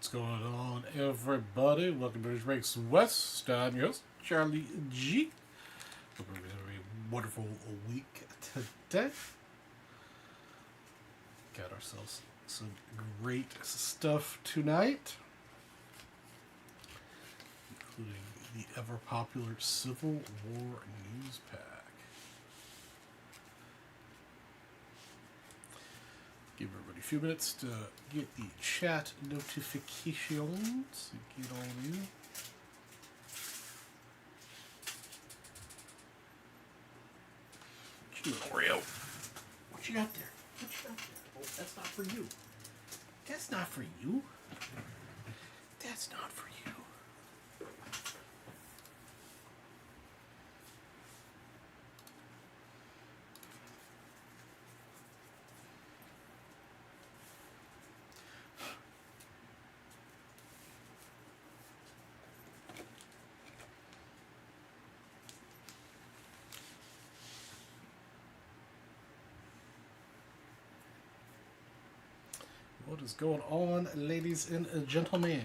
What's going on, everybody? Welcome to Breaks West. I'm your host, Charlie G. Hope everybody's having a wonderful week today. Got ourselves some great stuff tonight, including the ever popular Civil War News Pack. Give everybody a few minutes to get the chat notifications. Get on in. Oreo. What you got there? What you got there? Oh, that's not for you. That's not for you. That's not for you. What is going on, ladies and gentlemen?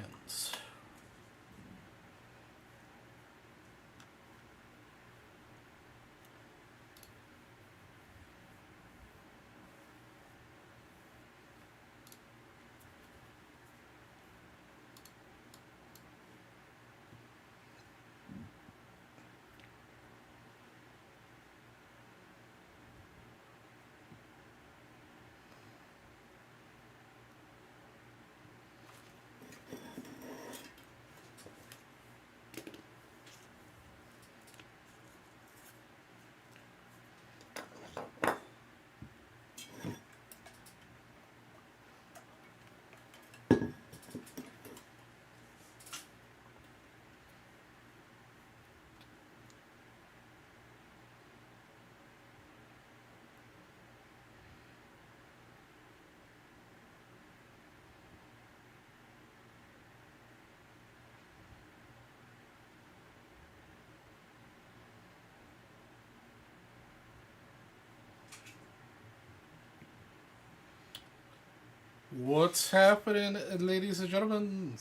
What's happening, ladies and gentlemen?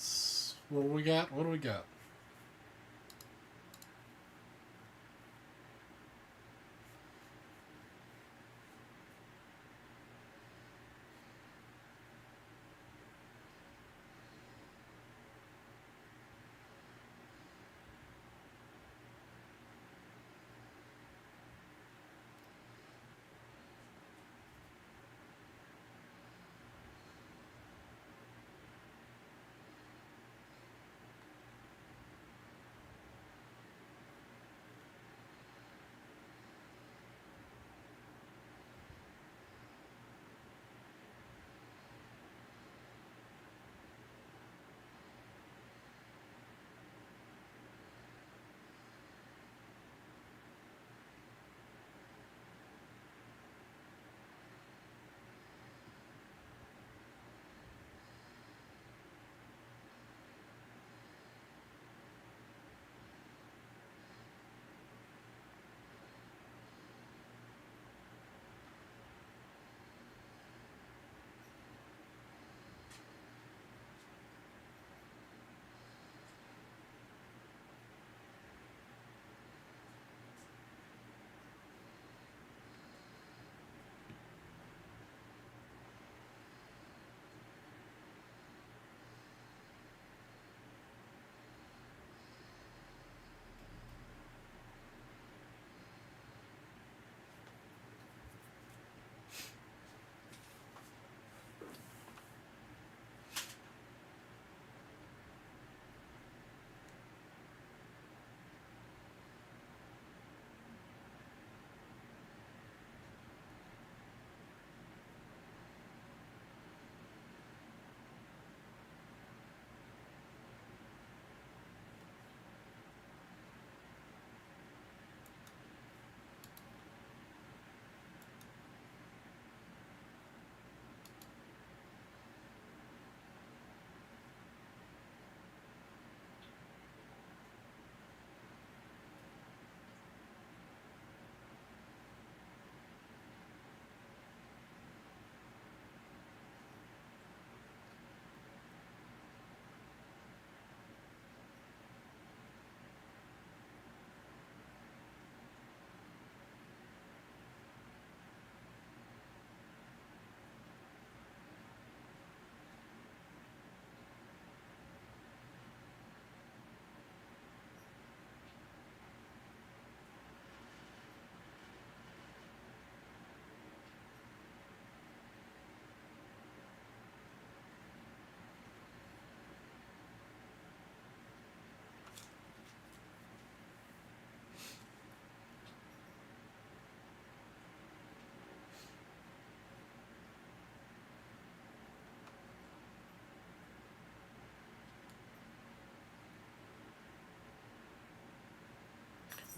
What do we got? What do we got?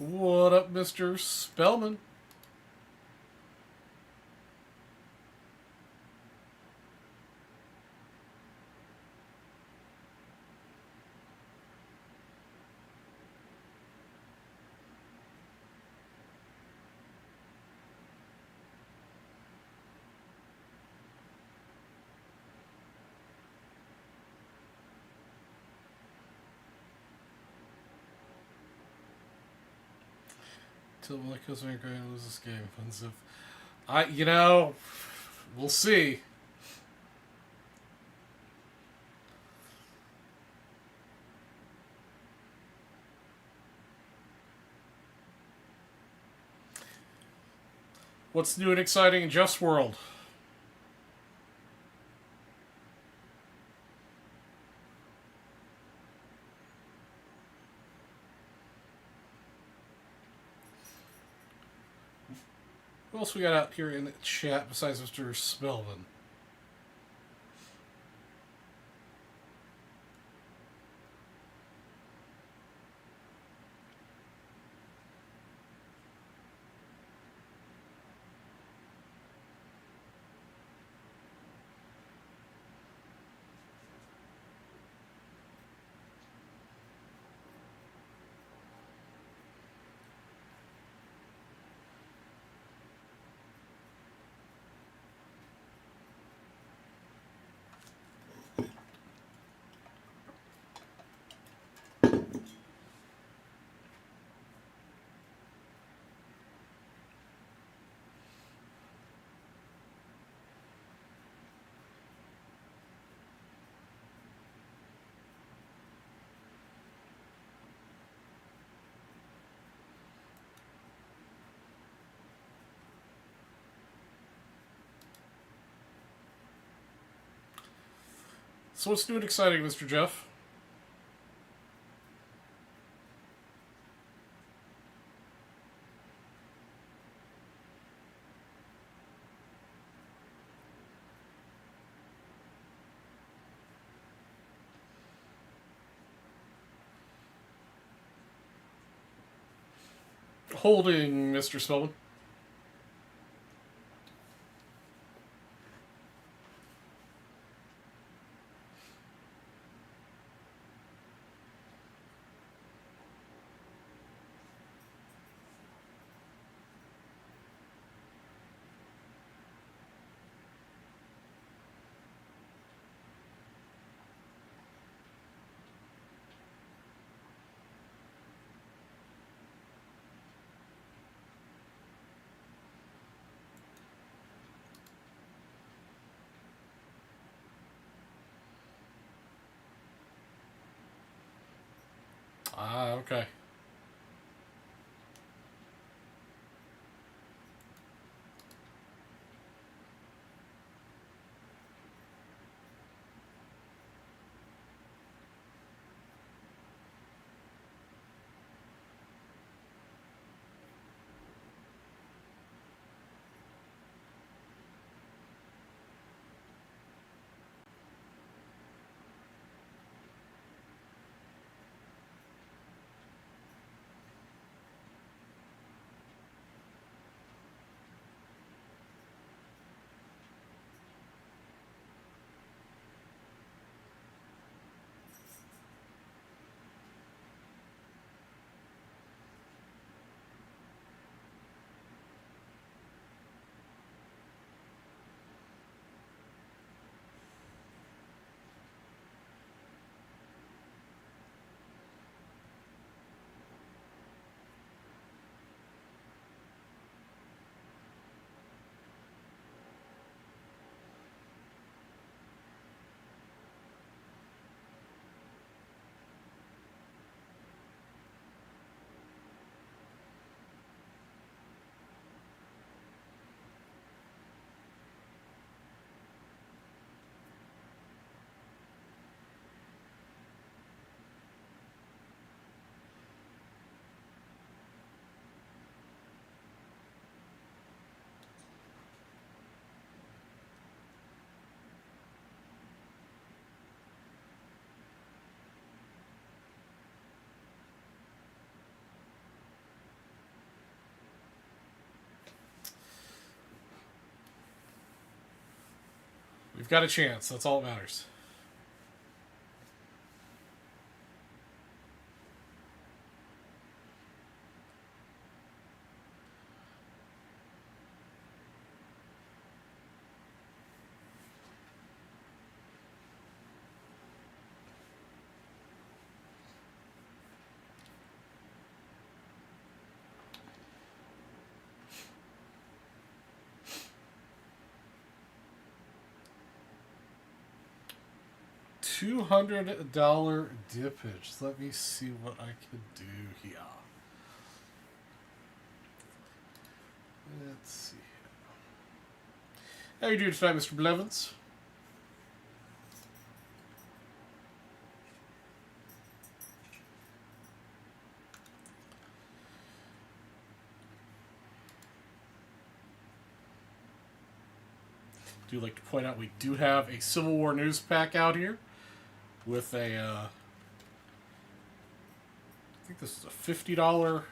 What up, Mr. Spellman? Till Lakers are going to lose this game. We'll see. What's new and exciting in Just World? Who else we got out here in the chat besides Mr. Spellman? So what's new and exciting, Mr. Jeff? Holding, Mr. Spellman. Ah, okay. You've got a chance. That's all that matters. $200 dippage. Let me see what I can do here. Let's see. How you doing tonight, Mr. Blevins? I do like to point out we do have a Civil War news pack out here with a, I think this is a $50.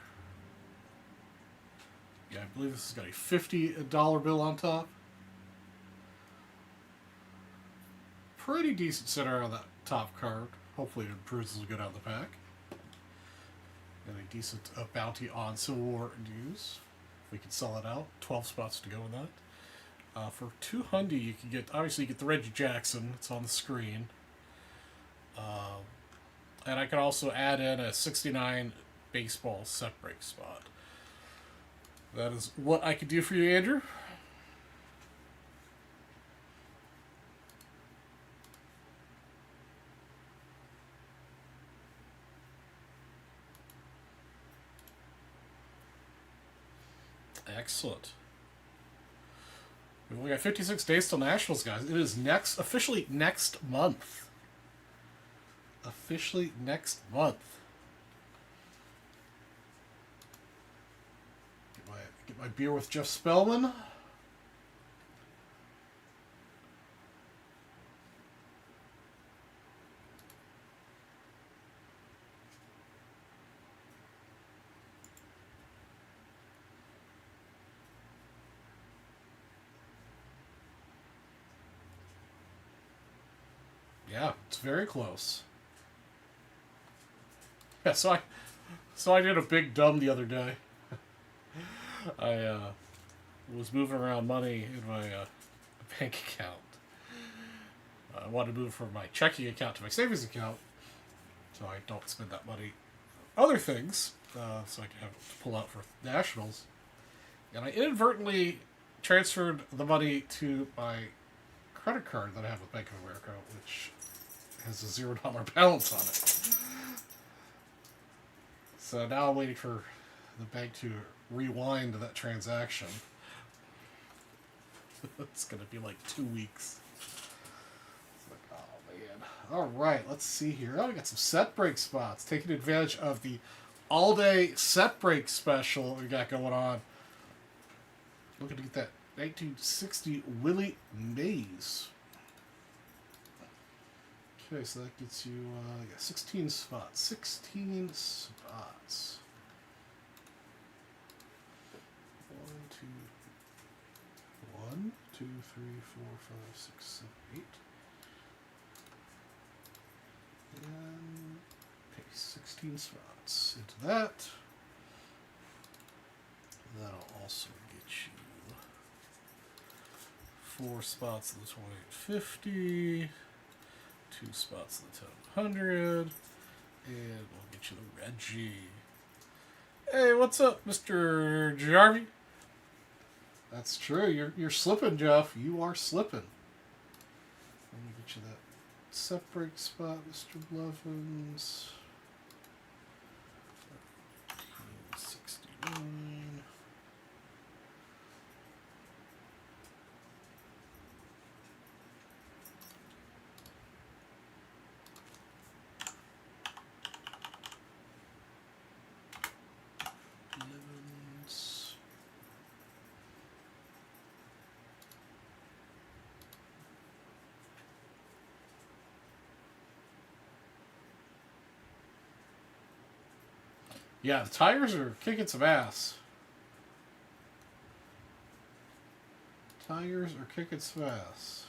Yeah, I believe this has got a $50 bill on top. Pretty decent center on that top card. Hopefully it improves as we go down the pack. And a decent bounty on Civil War news. We can sell it out. 12 spots to go in that. For $200, you can get, obviously you get the Reggie Jackson. It's on the screen. And I can also add in a 69 baseball set break spot. That is what I could do for you, Andrew. Excellent. We've only got 56 days till Nationals, guys. It is officially next month. Officially next month. Get my beer with Jeff Spellman. Yeah, it's very close. Yeah, so I did a big dumb the other day. I was moving around money in my bank account. I wanted to move from my checking account to my savings account, so I don't spend that money on other things, so I can have it to pull out for Nationals. And I inadvertently transferred the money to my credit card that I have with Bank of America, which has a $0 balance on it. So now I'm waiting for the bank to rewind that transaction. It's going to be like 2 weeks. It's like, oh man. Alright, let's see here. Oh, we got some set break spots. Taking advantage of the all-day set break special we got going on. Looking to get that 1960 Willie Mays. Okay, so that gets you 16 spots. 16 spots. 1, 2, 3, 4, 5, 6, 7, 8. And paste 16 spots into that. That'll also get you 4 spots in the 2850, 2 spots in the 1000, and we'll get you the Reggie. Hey, what's up, Mr. Jarvie? That's true. You're slipping, Jeff. You are slipping. Let me get you that set break spot, Mr. Blevins. 1969. Yeah, the Tigers are kicking some ass. Tigers are kicking some ass.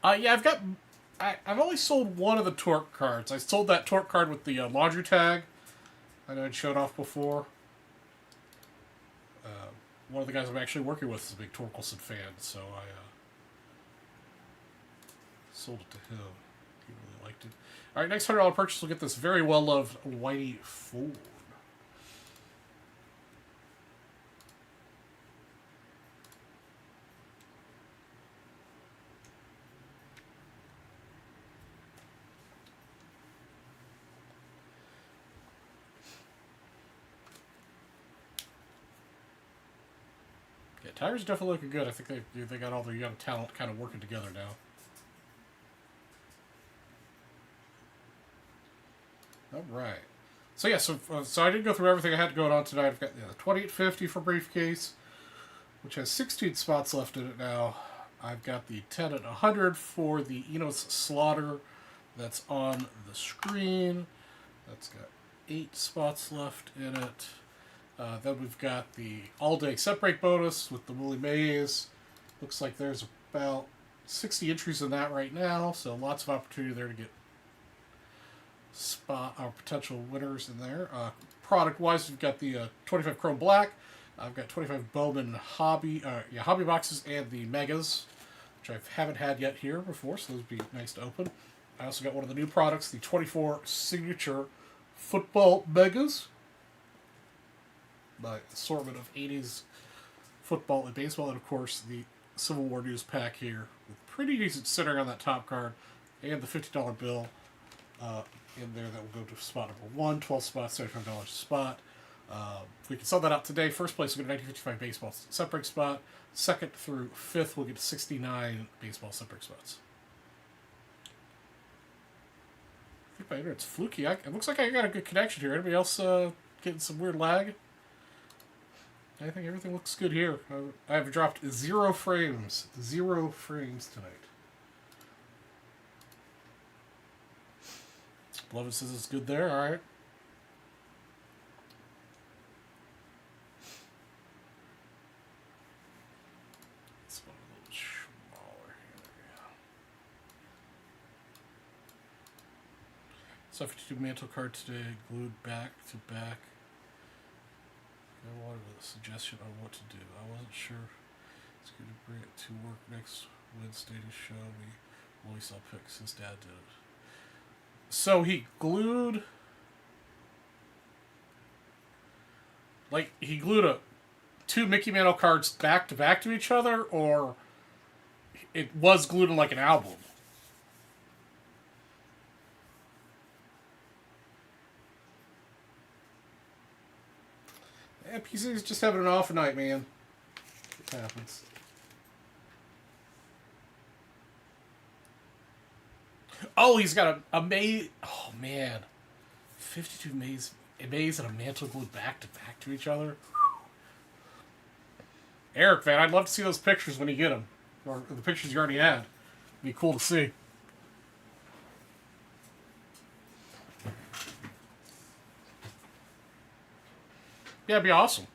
Yeah, I've only sold one of the Torque cards. I sold that Torque card with the laundry tag. I know I'd showed off before. One of the guys I'm actually working with is a big Torkelson fan, so I sold it to him. He really liked it. All right, next $100 purchase will get this very well-loved Whitey Ford. Yeah, tires definitely looking good. I think they got all their young talent kind of working together now. All right. So yeah, so I didn't go through everything I had going on tonight. I've got the 2850 for briefcase, which has 16 spots left in it now. I've got the 10 at 100 for the Enos Slaughter that's on the screen. That's got 8 spots left in it. Then we've got the all-day set break bonus with the Willie Mays. Looks like there's about 60 entries in that right now, so lots of opportunity there to get spot or potential winners in there. Product-wise, we've got the 25 Chrome Black. I've got 25 Bowman Hobby boxes and the Megas, which I haven't had yet here before, so those would be nice to open. I also got one of the new products, the 24 Signature Football Megas. My assortment of 80s football and baseball, and of course the Civil War News pack here with pretty decent centering on that top card, and the $50 bill in there that will go to spot number 1, 12 spots, $75 a spot. If we can sell that out today, first place will get a 1955 baseball set break spot. Second through fifth will get 69 baseball set break spots. I think my internet's fluky. It looks like I got a good connection here. Anybody else getting some weird lag? I think everything looks good here. I have dropped 0 frames. 0 frames tonight. Beloved says it's good there. All right. This one a little smaller here. So 52 mantle card today, glued back to back. I wanted a suggestion on what to do. I wasn't sure. It's good to bring it to work next Wednesday to show me. Well, I'll pick. His dad did it. So he glued, he glued 2 Mickey Mantle cards back to each other, or it was glued in like an album. Yeah, PC's just having an off night, man. It happens. Oh, he's got a maze. Oh, man. 52 maze and a mantle glued back to each other. Eric, man, I'd love to see those pictures when you get them. Or the pictures you already had. It'd be cool to see. Yeah, it'd be awesome.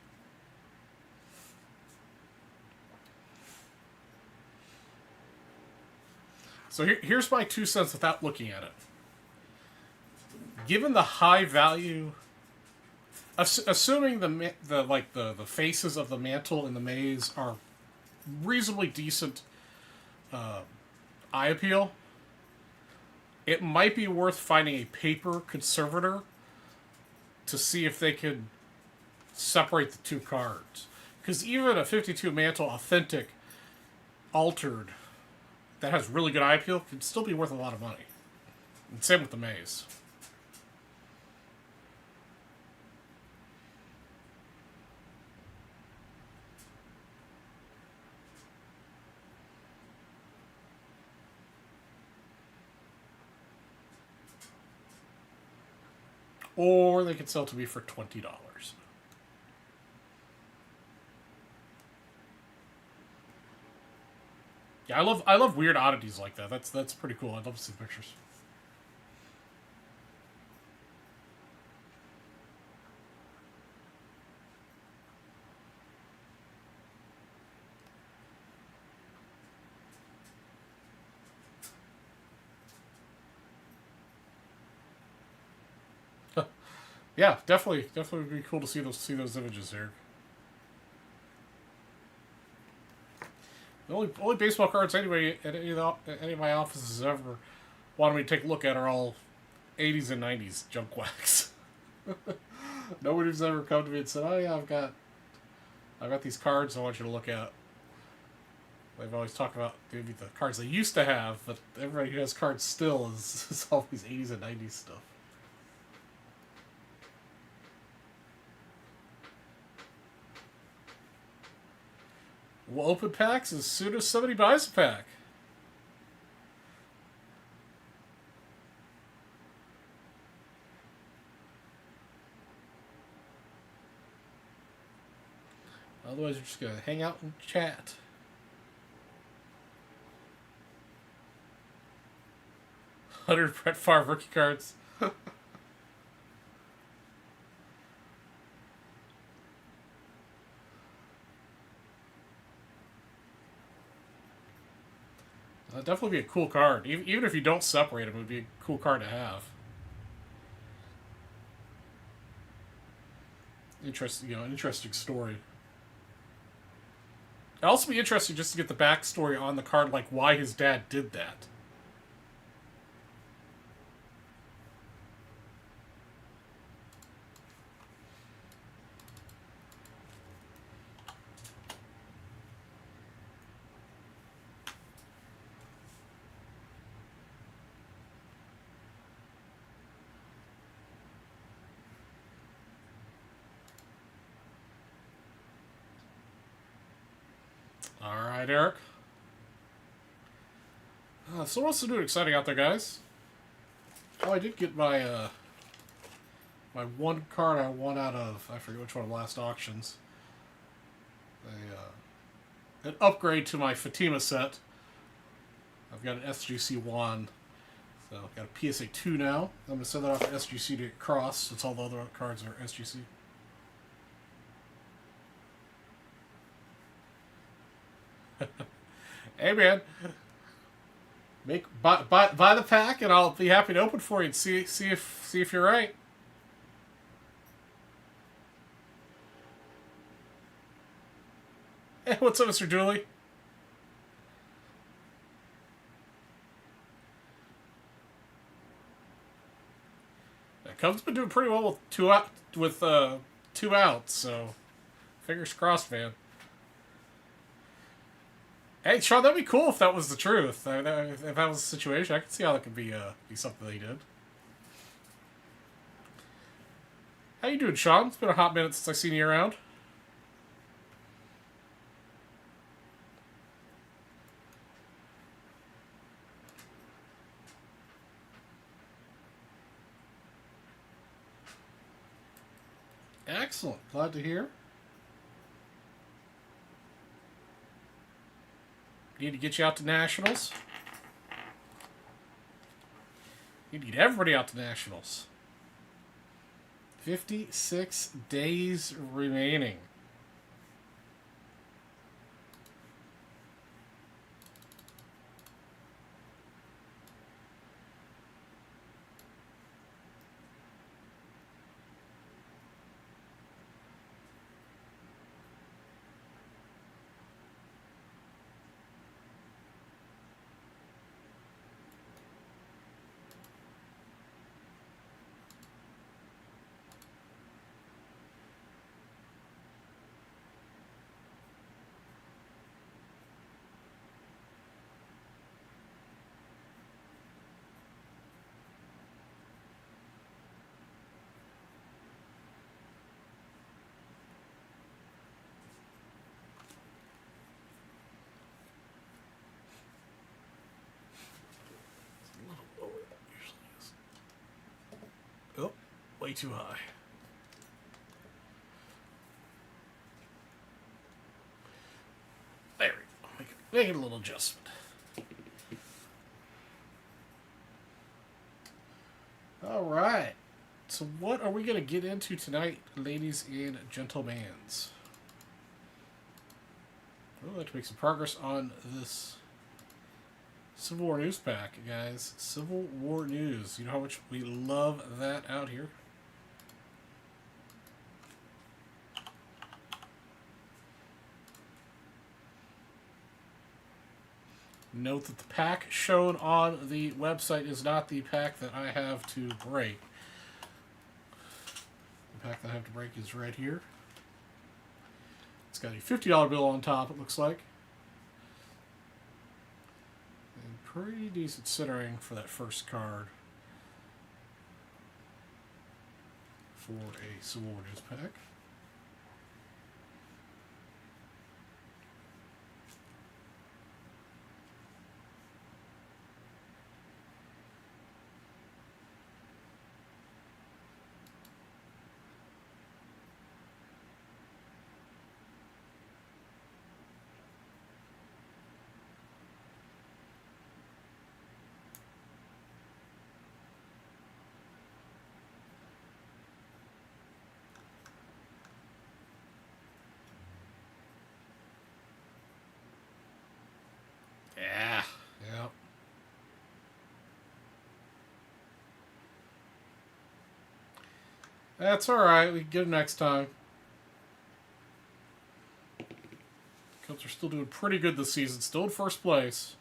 So here's my 2 cents without looking at it. Given the high value, assuming the faces of the mantle and the maze are reasonably decent eye appeal, it might be worth finding a paper conservator to see if they could separate the 2 cards. Because even a 52 mantle authentic altered that has really good eye appeal can still be worth a lot of money. And same with the maze. Or they could sell to me for $20. Yeah, I love weird oddities like that. That's pretty cool. I'd love to see the pictures. Yeah, definitely would be cool to see those images here. The only baseball cards anyway at any of my offices ever wanted me to take a look at are all 80s and 90s junk wax. Nobody's ever come to me and said, "Oh yeah, I've got these cards I want you to look at." They've always talked about maybe the cards they used to have, but everybody who has cards still is all these 80s and 90s stuff. We'll open packs as soon as somebody buys a pack. Otherwise, we're just going to hang out and chat. Hundred Brett Favre rookie cards. That'd definitely be a cool card. Even if you don't separate them, it would be a cool card to have. Interesting story. It'd also be interesting just to get the backstory on the card, like why his dad did that. Alright, Eric. So what's new and exciting out there, guys? Oh, I did get my my one card I won out of, I forget which one of the last auctions. An upgrade to my Fatima set. I've got an SGC 1. So I've got a PSA 2 now. I'm going to send that off to SGC to get crossed, since all the other cards are SGC. Hey man, buy the pack, and I'll be happy to open for you and see if you're right. Hey, what's up, Mr. Dooley? Cubs been doing pretty well with two outs, so fingers crossed, man. Hey, Sean, that'd be cool if that was the truth. If that was the situation, I could see how that could be something they did. How you doing, Sean? It's been a hot minute since I've seen you around. Excellent. Glad to hear. Need to get you out to Nationals. You need everybody out to Nationals. 56 days remaining. Oh, way too high. There we go. Make it a little adjustment. All right. So what are we going to get into tonight, ladies and gentlemen? I'd like to make some progress on this Civil War News pack, guys. Civil War News. You know how much we love that out here. Note that the pack shown on the website is not the pack that I have to break. The pack that I have to break is right here. It's got a $50 bill on top, it looks like. And pretty decent centering for that first card for a Civil War News pack. Yeah. Yep. That's alright. We can get it next time. Cubs are still doing pretty good this season. Still in first place.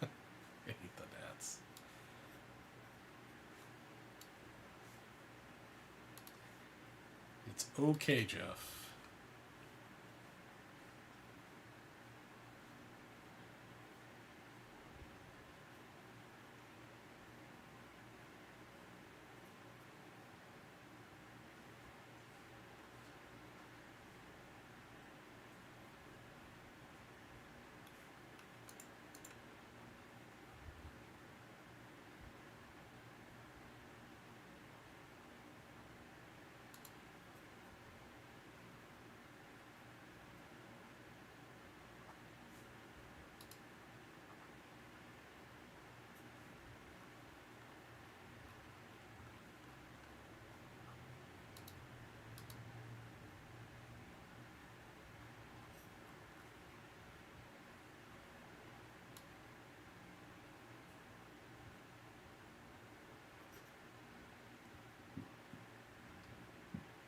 I hate the Nats. It's okay, Jeff.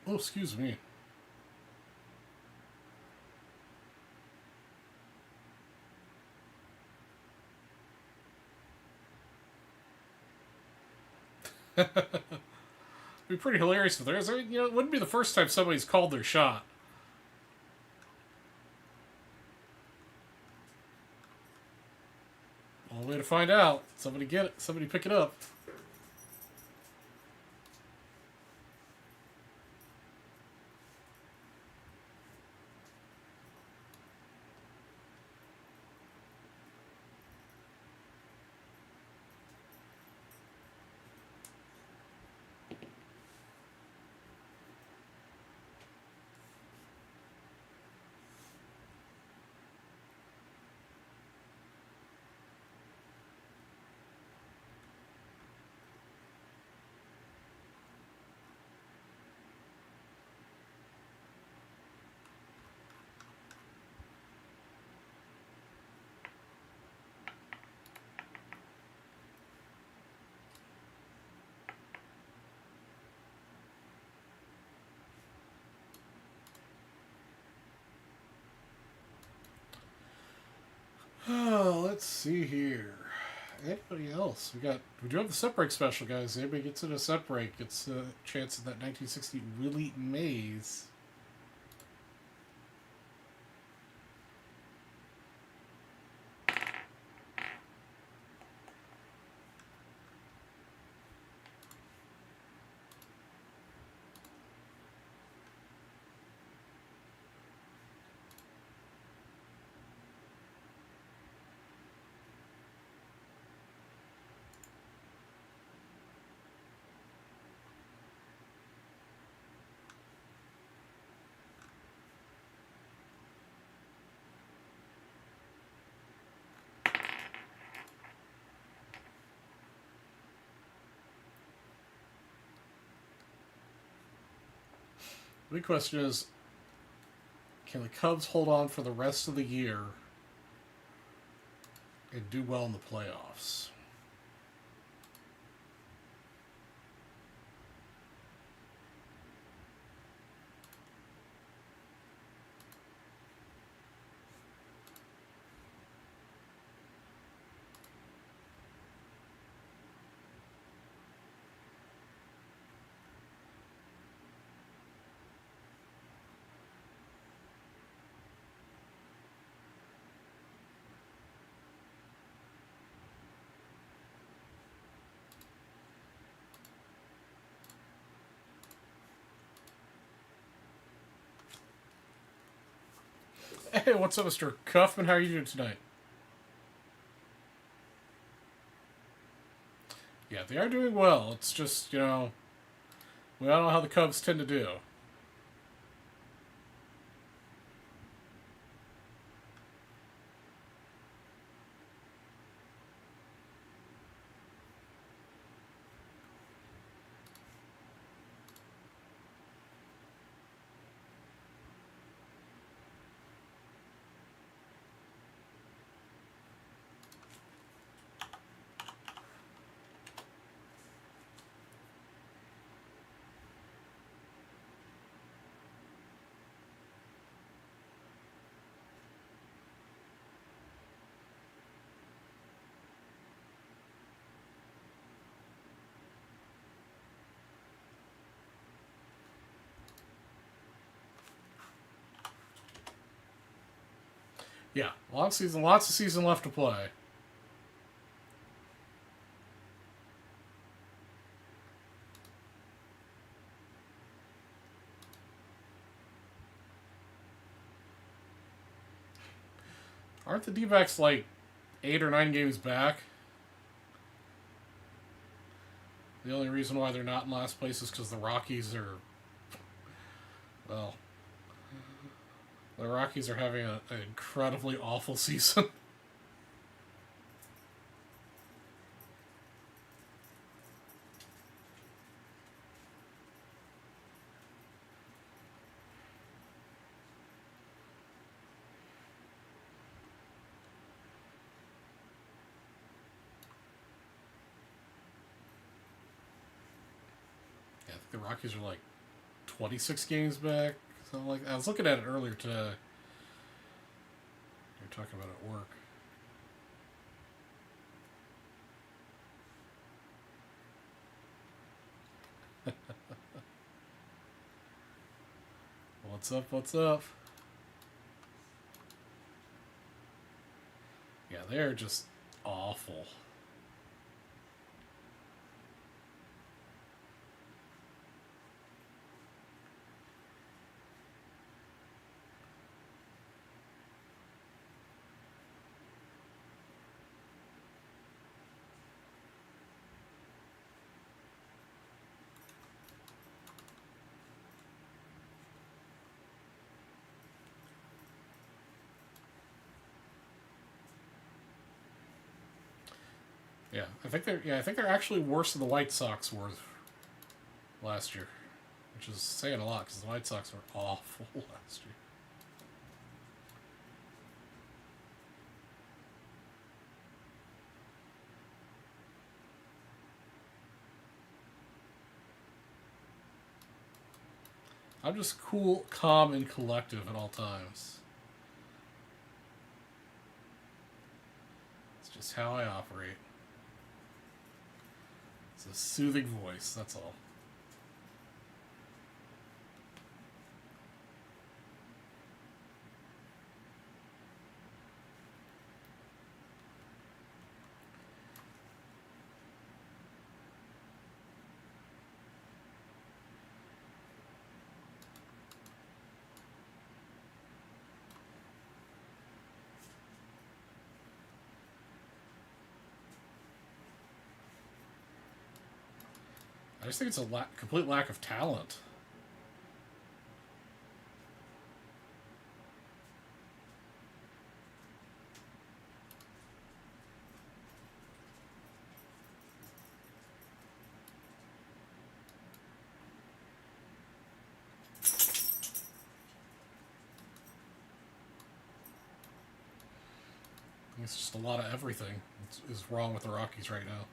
Oh, excuse me. It'd be pretty hilarious if there's, it wouldn't be the first time somebody's called their shot. Only way to find out. Somebody get it. Somebody pick it up. Oh, let's see here. Anybody else? We do have the set break special, guys. Anybody gets in a set break, gets a chance at that 1960 Willie Mays. The big question is, can the Cubs hold on for the rest of the year and do well in the playoffs? Hey, what's up, Mr. Cuffman? How are you doing tonight? Yeah, they are doing well. It's just, we all know how the Cubs tend to do. Yeah, long season, lots of season left to play. Aren't the D-backs like 8 or 9 games back? The only reason why they're not in last place is because the Rockies are, well, the Rockies are having an incredibly awful season. Yeah, I think the Rockies are like 26 games back. Something like that. I was looking at it earlier today. You're talking about it at work. What's up? What's up? Yeah, they're just awful. Yeah, I think they're actually worse than the White Sox were last year, which is saying a lot because the White Sox were awful last year. I'm just cool, calm, and collective at all times. It's just how I operate. It's a soothing voice, that's all. I just think it's a complete lack of talent. It's just a lot of everything is wrong with the Rockies right now.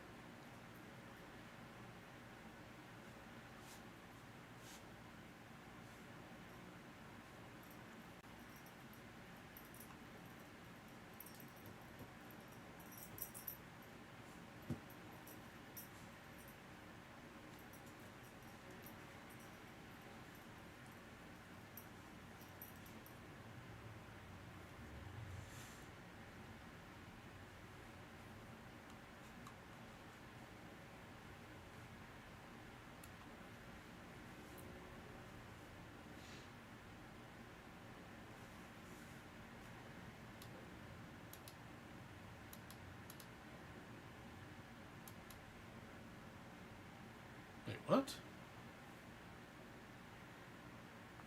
What?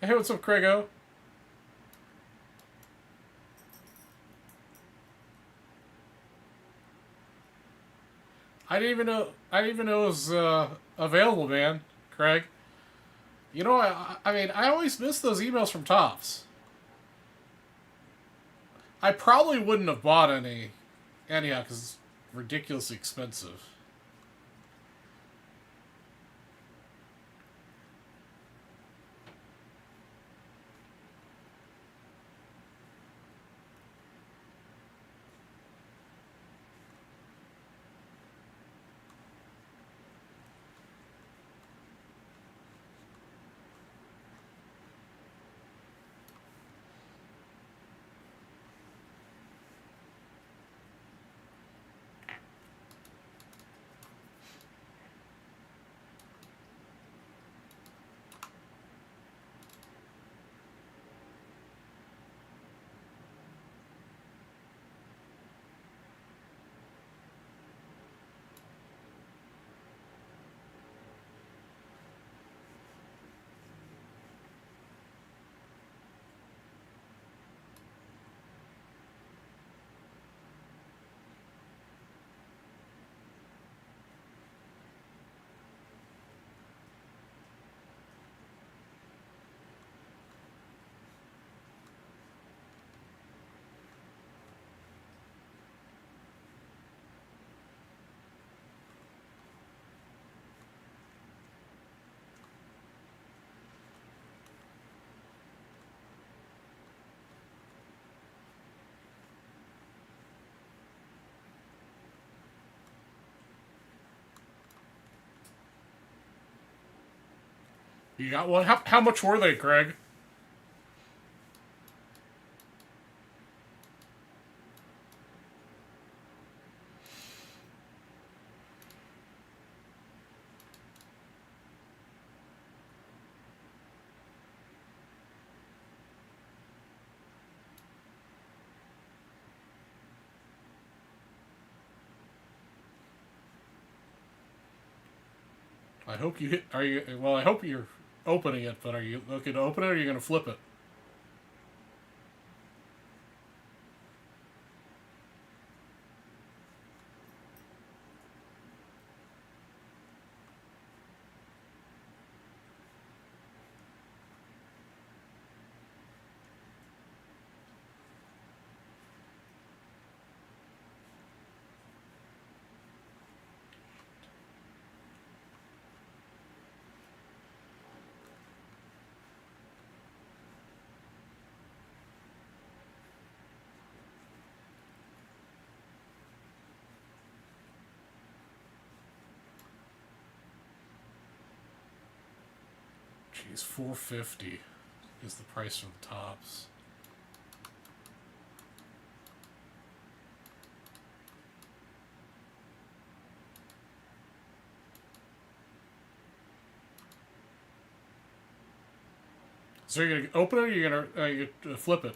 Hey, what's up, Craigo? I didn't even know. I didn't even know it was available, man. Craig. You know, I mean, I always miss those emails from Tops. I probably wouldn't have bought any, anyhow, because it's ridiculously expensive. You got one? How much were they, Craig? I hope you hit. Are you? Well, I hope you're opening it, but are you looking to open it or are you going to flip it? Jeez, $450 is the price for the Tops. So you're gonna open it or you're gonna flip it?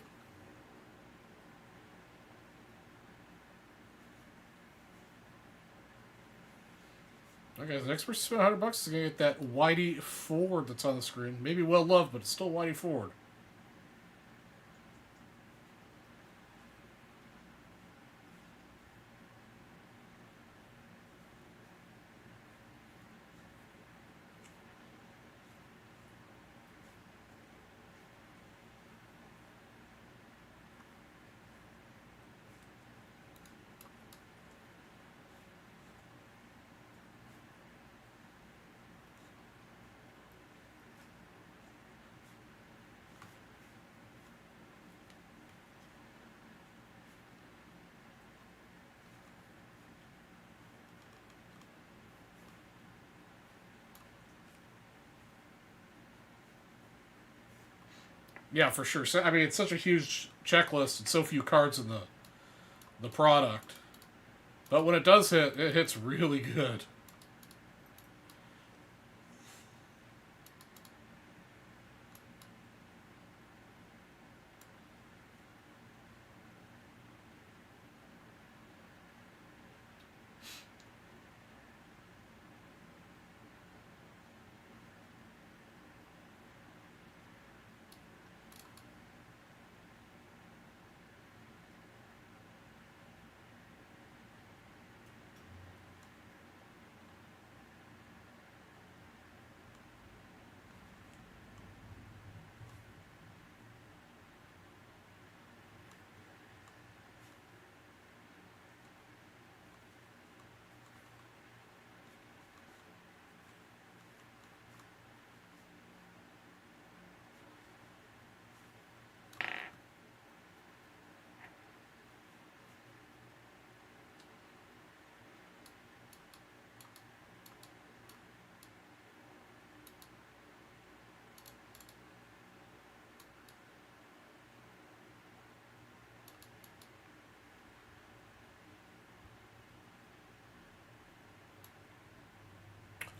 Okay, the next person to spend $100 is gonna get that Whitey Ford that's on the screen. Maybe well loved, but it's still Whitey Ford. Yeah, for sure. So, I mean, it's such a huge checklist and so few cards in the product. But when it does hit, it hits really good.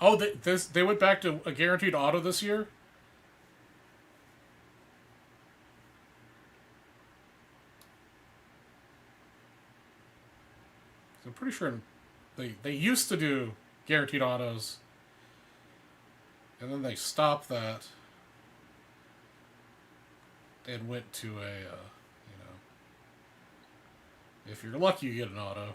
Oh, they went back to a guaranteed auto this year? I'm pretty sure they used to do guaranteed autos, and then they stopped that and went to a, if you're lucky, you get an auto.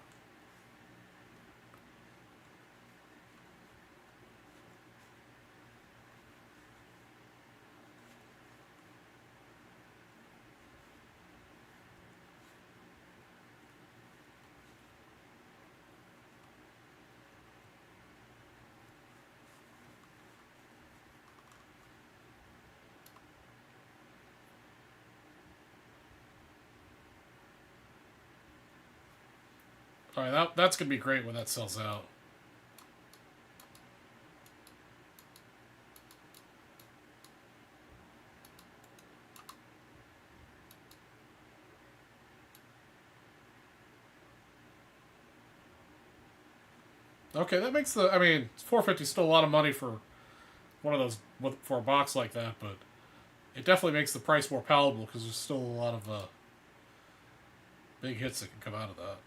All right, that's gonna be great when that sells out. Okay, that makes the. I mean, 450 is still a lot of money for one of those for a box like that, but it definitely makes the price more palatable because there's still a lot of big hits that can come out of that.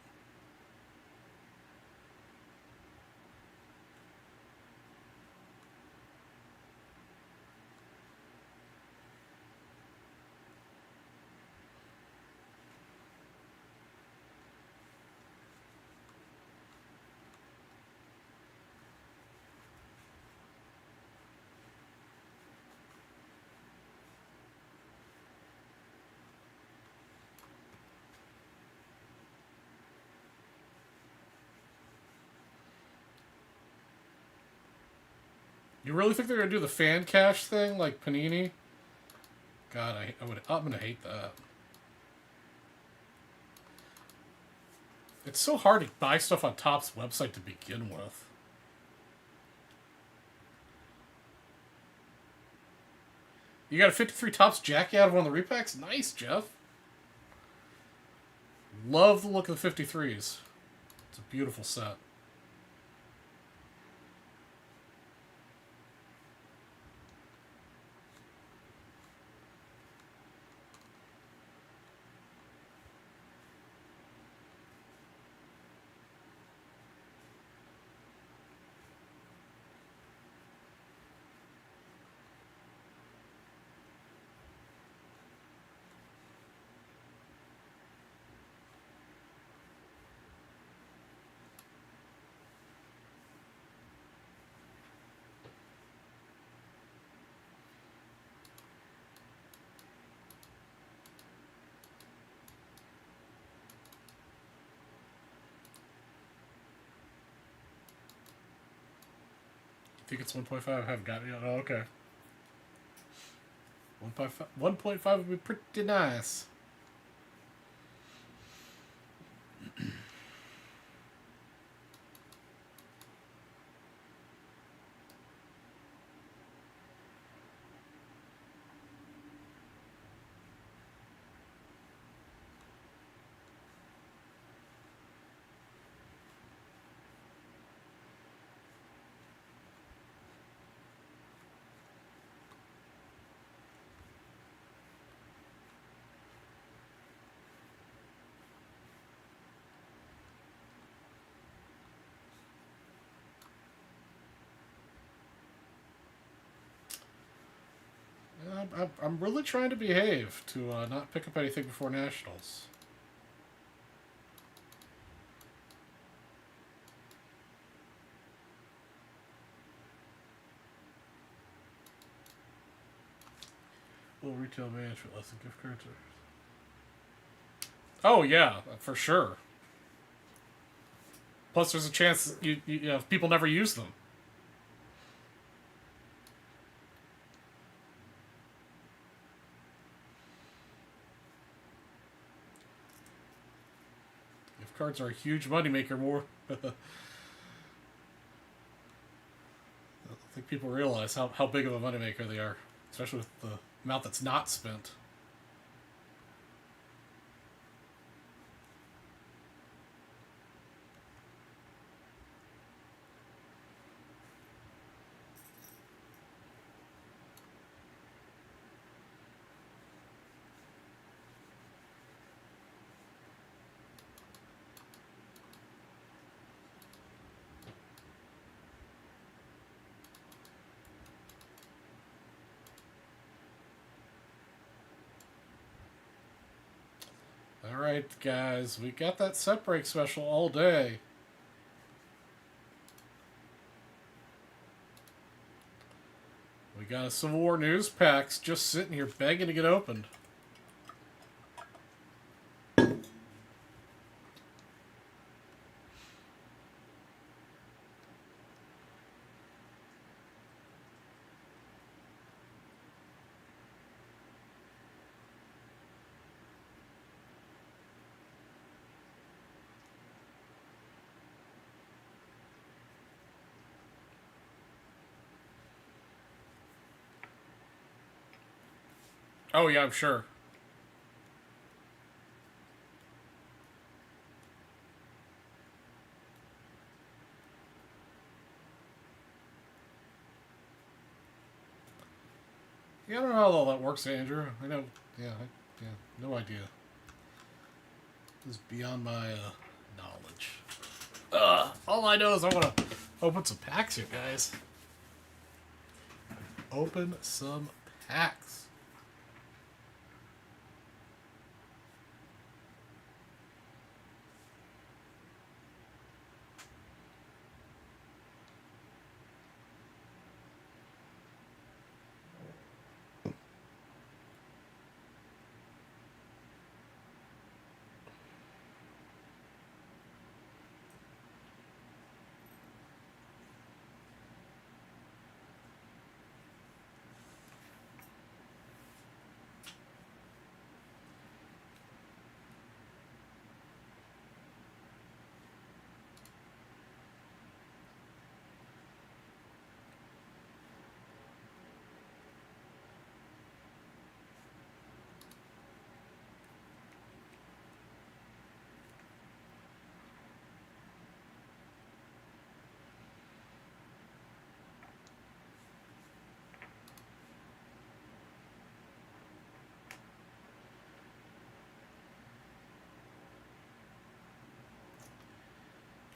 You really think they're gonna do the fan cash thing like Panini? God, I'm gonna hate that. It's so hard to buy stuff on Topps website to begin with. You got a 53 Topps Jackie out of one of the repacks? Nice, Jeff. Love the look of the 53s. It's a beautiful set. I think it's 1.5. I haven't got it yet. Oh, okay. 1.5 would be pretty nice. I'm really trying to behave to not pick up anything before Nationals. Well, retail management less than gift cards. Oh yeah, for sure. Plus, there's a chance you know, people never use them. Gift cards are a huge moneymaker. More, I don't think people realize how big of a moneymaker they are, especially with the amount that's not spent. Alright, guys. We got that set break special all day. We got a Civil War news packs just sitting here begging to get opened. Oh, yeah, I'm sure. Yeah, I don't know how all that works, Andrew. I know. Yeah, no idea. This is beyond my knowledge. All I know is I want to open some packs here, guys. Open some packs.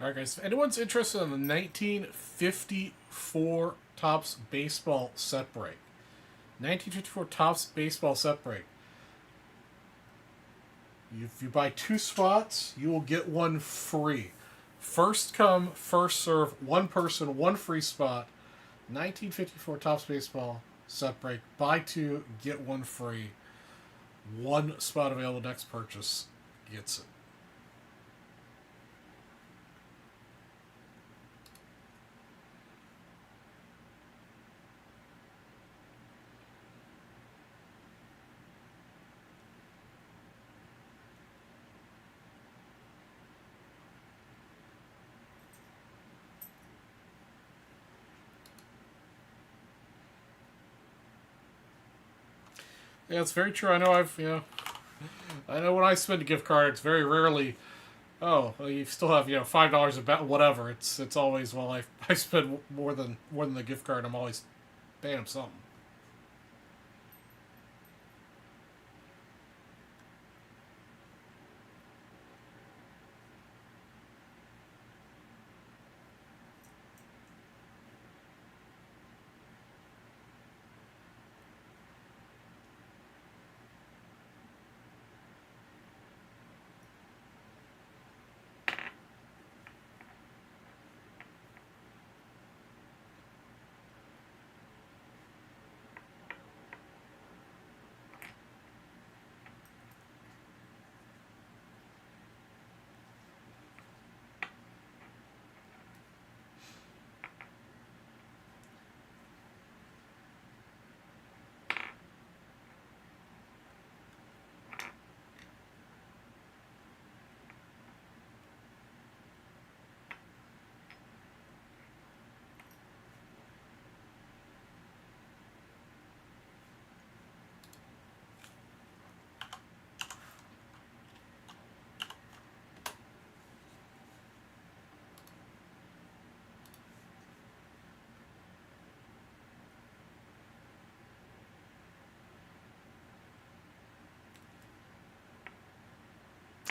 Alright, guys. If anyone's interested in the 1954 Topps Baseball set break, 1954 Topps Baseball set break. If you buy 2 spots, you will get one free. First come, first serve. One person, one free spot. 1954 Topps Baseball set break. Buy 2, get one free. One spot available next purchase gets it. Yeah, it's very true. I know I know when I spend a gift card, it's very rarely, oh, well, you still have, $5 about whatever. It's always, well, I spend more than the gift card. I'm always paying them something.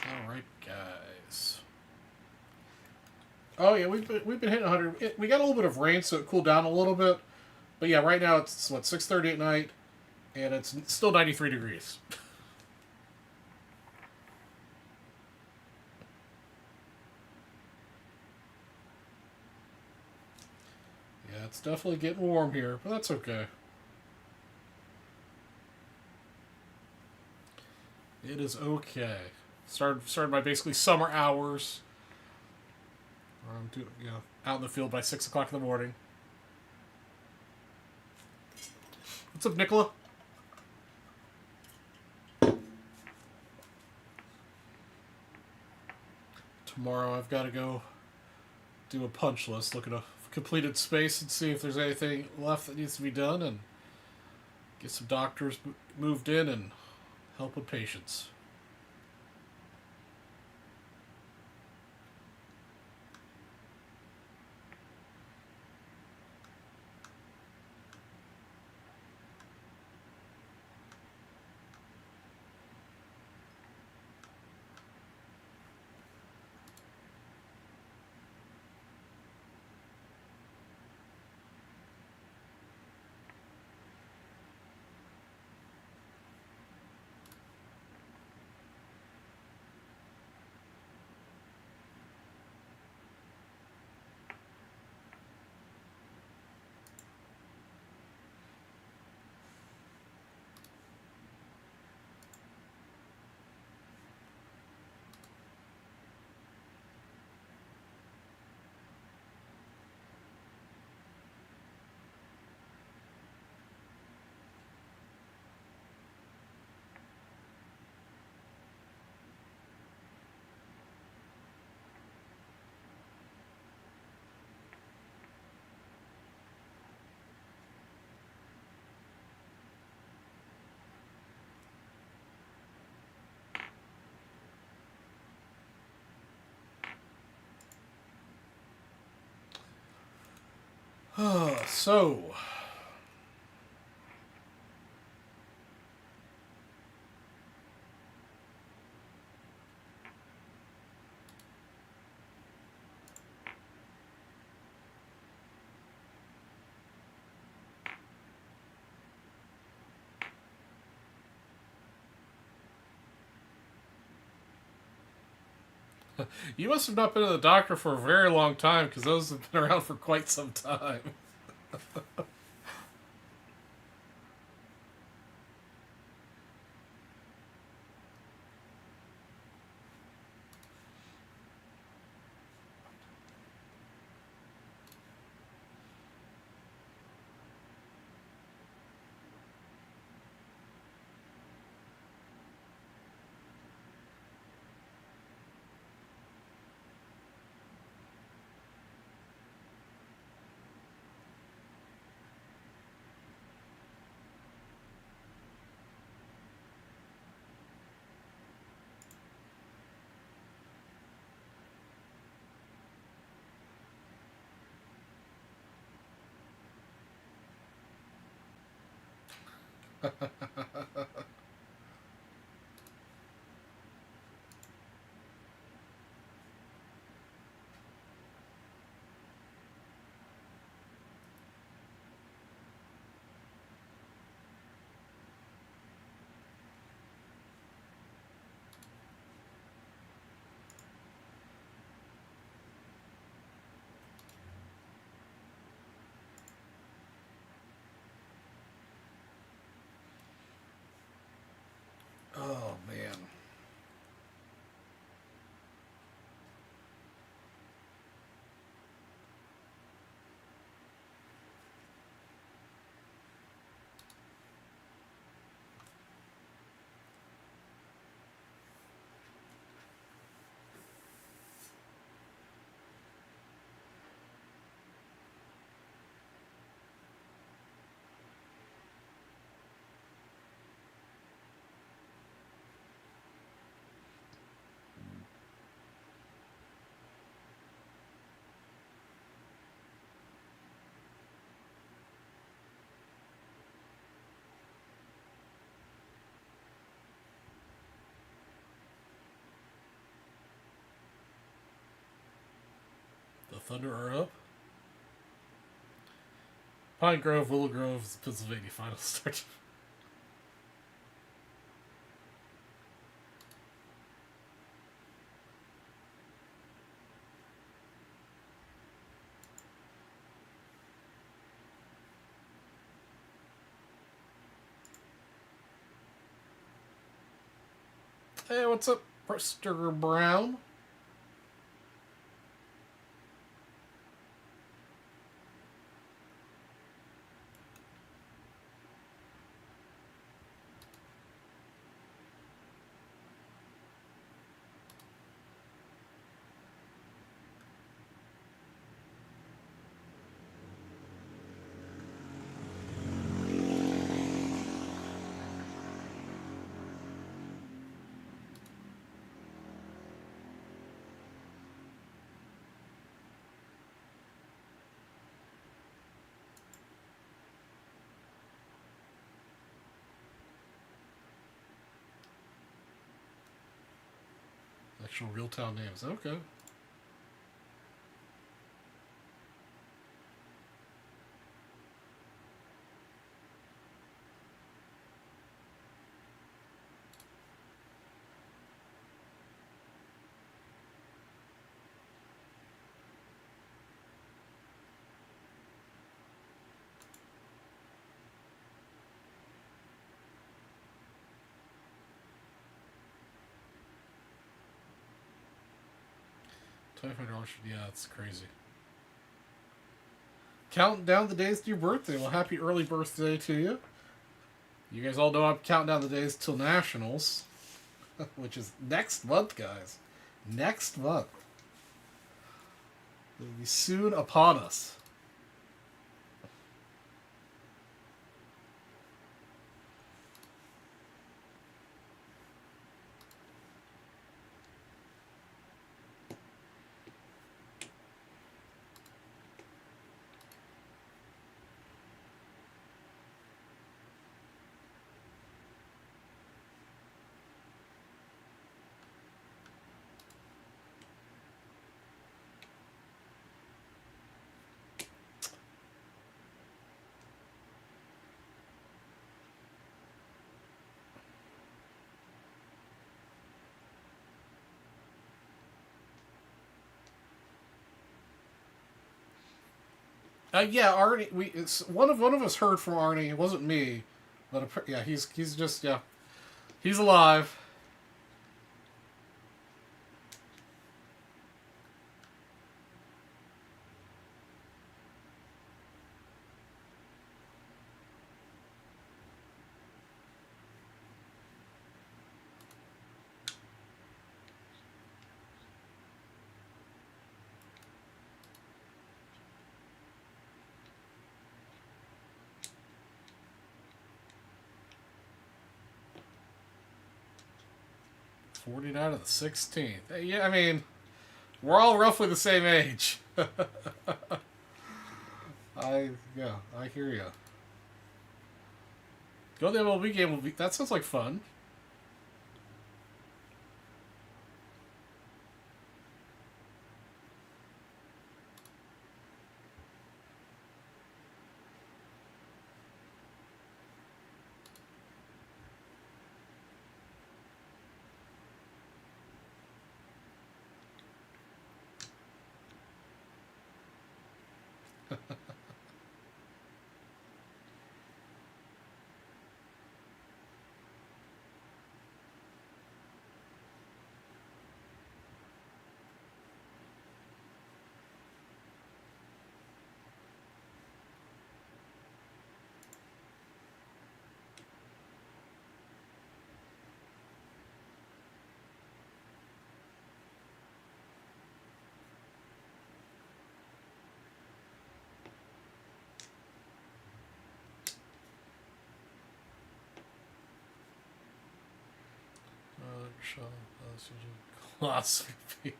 All right, guys. Oh yeah, we've been hitting 100. We got a little bit of rain, so it cooled down a little bit. But yeah, right now it's 6:30 at night, and it's still 93 degrees. it's definitely getting warm here, but that's okay. It is okay. Started my basically summer hours. I'm doing, out in the field by 6 o'clock in the morning. What's up, Nicola? Tomorrow I've got to go do a punch list, look at a completed space and see if there's anything left that needs to be done, and get some doctors moved in and help with patients. So, you must have not been to the doctor for a very long time, because those have been around for quite some time. Oh, man. The Thunder are up. Pine Grove, Willow Grove, Pennsylvania final start. Hey, what's up, Mr. Brown? Actual real town names. Okay. $25. Yeah, it's crazy. Counting down the days to your birthday. Well, happy early birthday to you. You guys all know I'm counting down the days till Nationals, which is next month, guys. Next month. It'll be soon upon us. Yeah, Arnie. One of us heard from Arnie. It wasn't me, but yeah, he's just yeah, he's alive. $49 of the 16th. Yeah, I mean, we're all roughly the same age. I hear you. Go to the MLB game. That sounds like fun. Philosophy.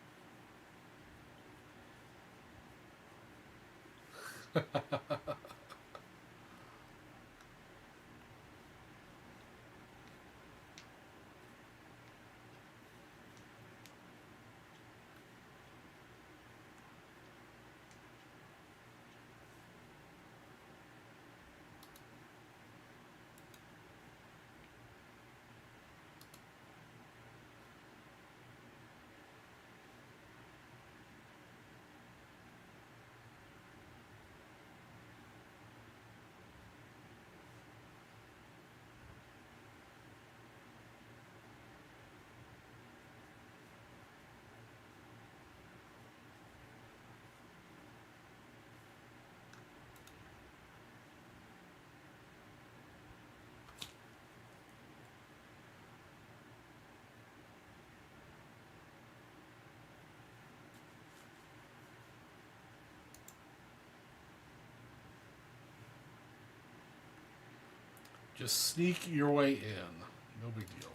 Just sneak your way in. No big deal.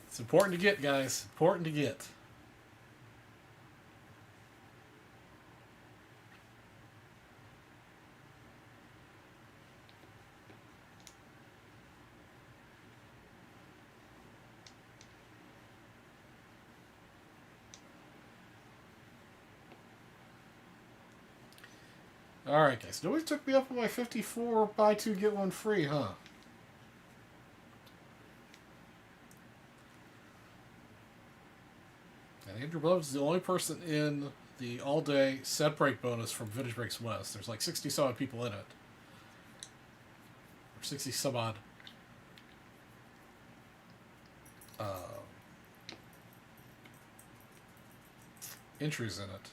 It's important to get, guys. Important to get. Alright, guys. Nobody took me up on my 54 buy two, get one free, huh? And Andrew Blove's the only person in the all-day set break bonus from Vintage Breaks West. There's like 60-some odd people in it. Or 60-some odd entries in it.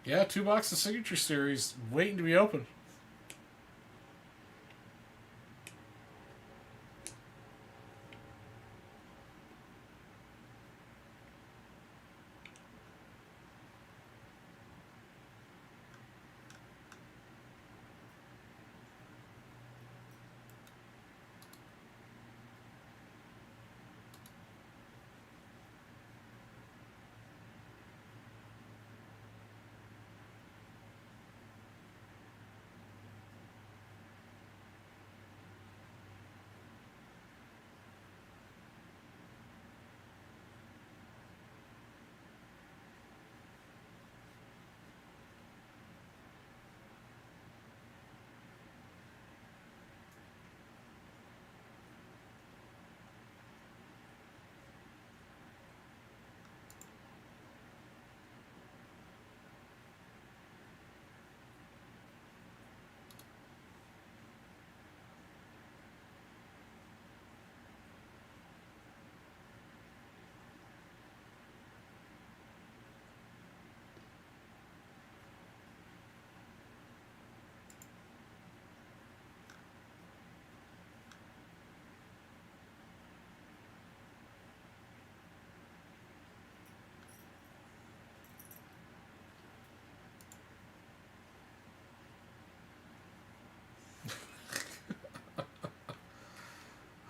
Yeah, 2 boxes Signature Series waiting to be opened.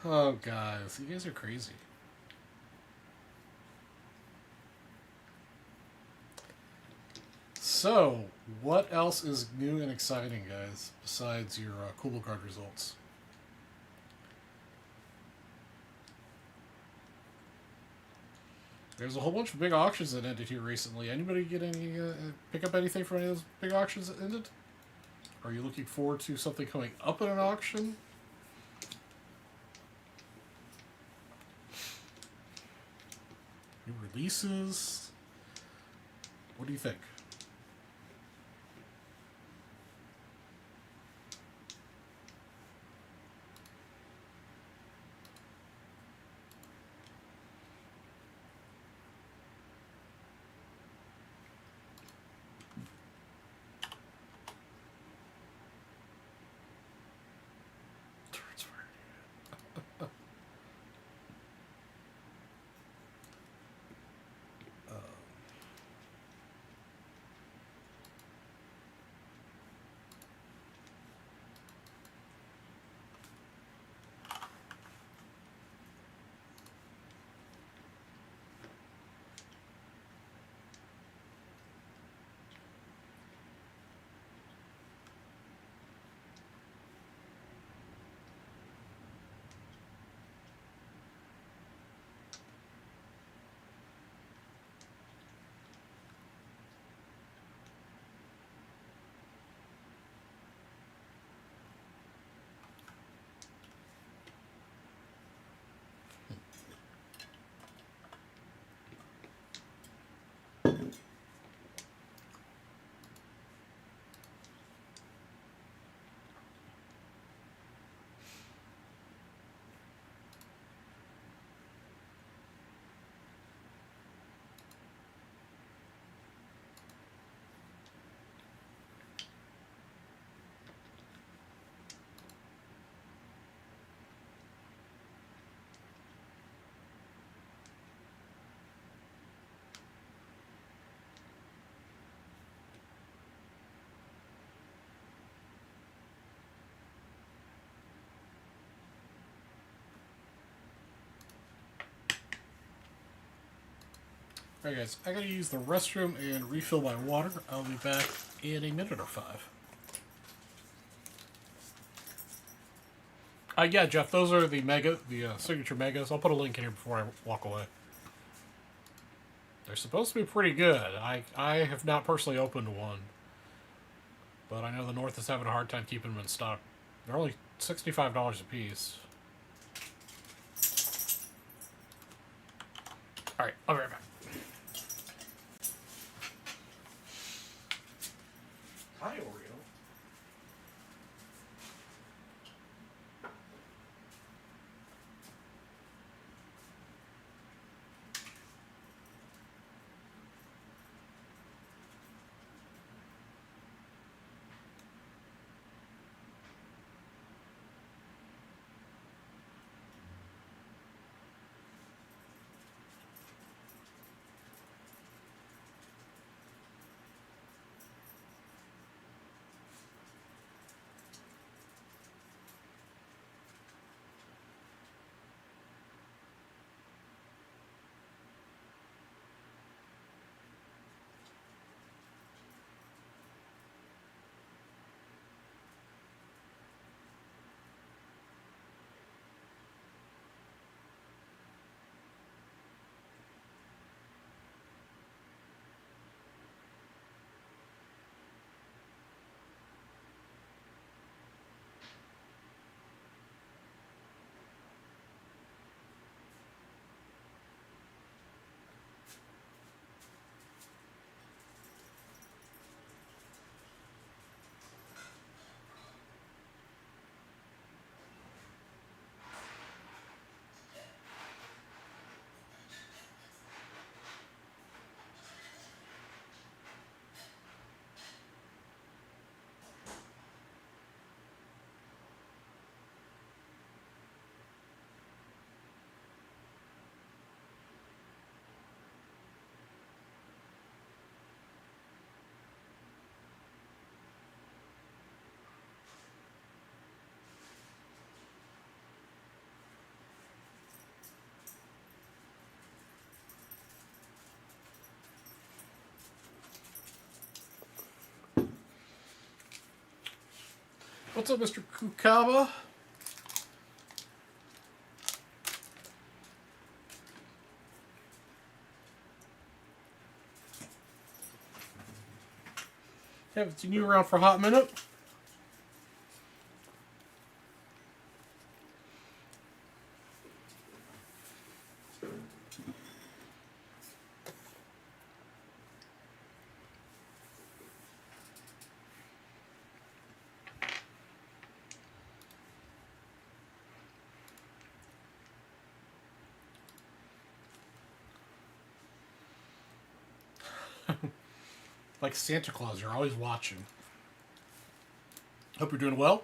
Oh, guys. You guys are crazy. So, what else is new and exciting, guys, besides your Cool Card results? There's a whole bunch of big auctions that ended here recently. Anybody get any pick up anything from any of those big auctions that ended? Are you looking forward to something coming up in an auction? New releases? What do you think? Alright guys, I gotta use the restroom and refill my water. I'll be back in a minute or 5. Yeah, Jeff, those are the signature megas. I'll put a link in here before I walk away. They're supposed to be pretty good. I have not personally opened one, but I know the North is having a hard time keeping them in stock. They're only $65 a piece. Alright, I'll be right back. Hi, Oreo. What's up, Mr. Kukaba? Haven't seen you around for a hot minute. Like Santa Claus, you're always watching. Hope you're doing well.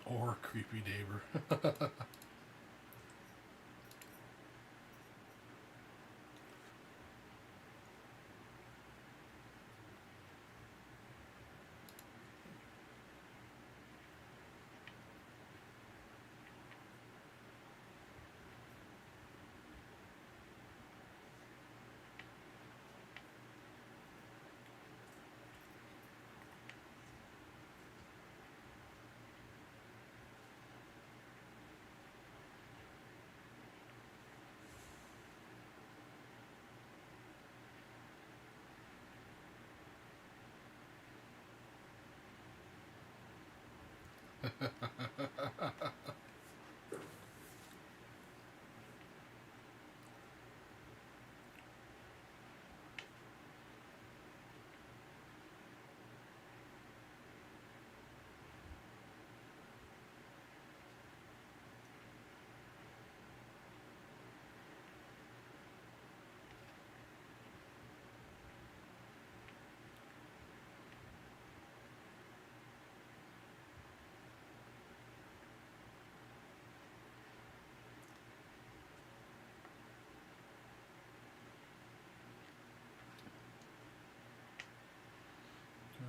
Or creepy neighbor.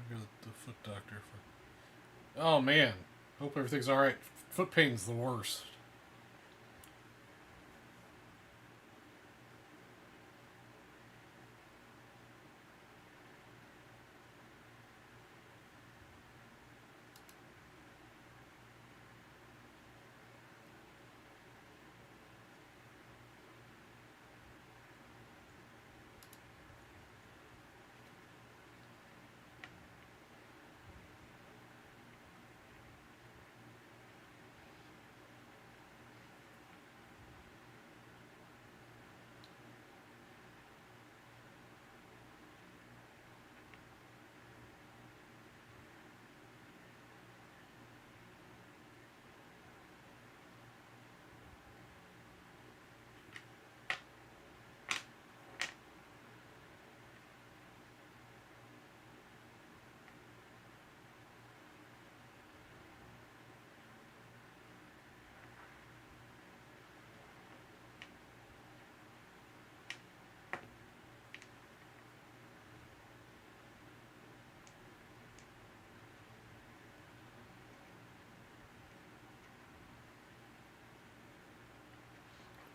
Go to the foot doctor for. Oh man, hope everything's all right. Foot pain's the worst.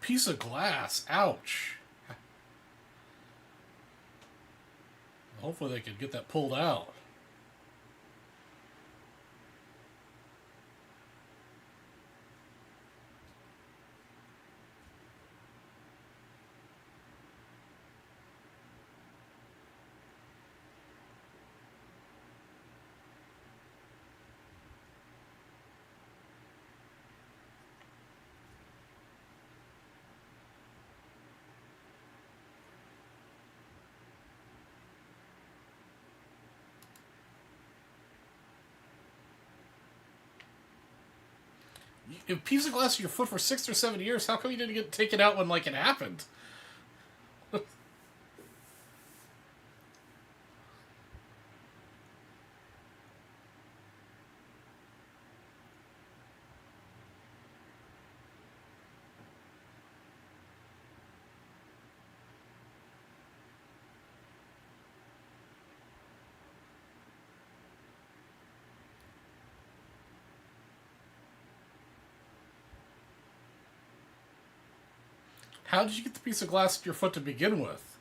Piece of glass. Ouch. Hopefully they can get that pulled out. If a piece of glass in your foot for 6 or 7 years, how come you didn't get taken out when like it happened? How did you get the piece of glass in your foot to begin with?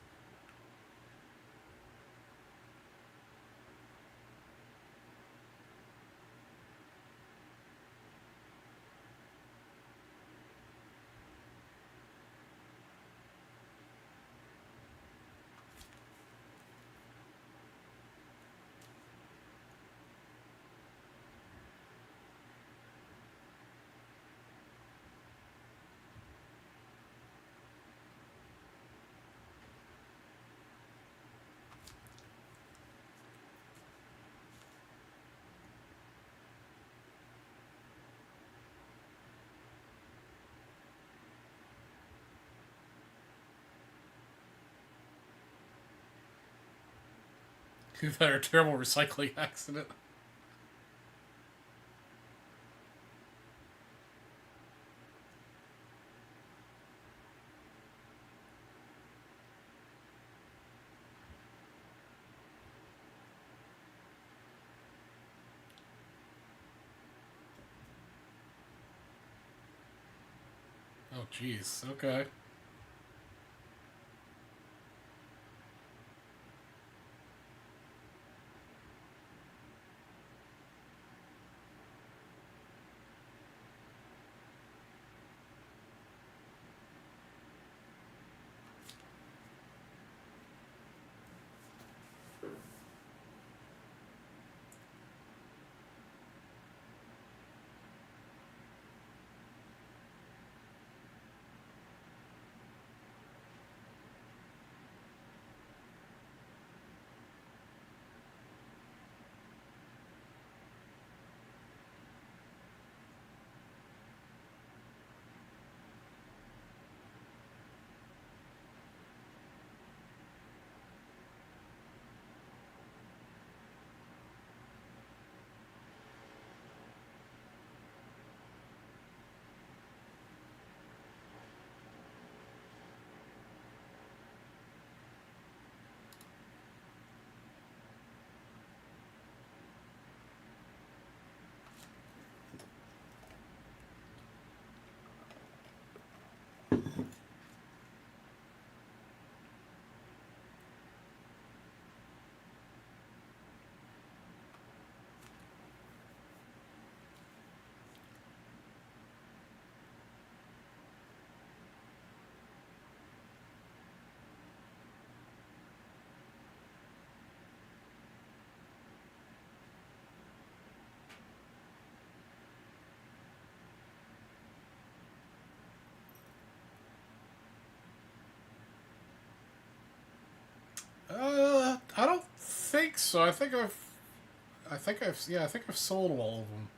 You've had a terrible recycling accident. Oh, jeez. Okay. I don't think so. I think I've sold all of them.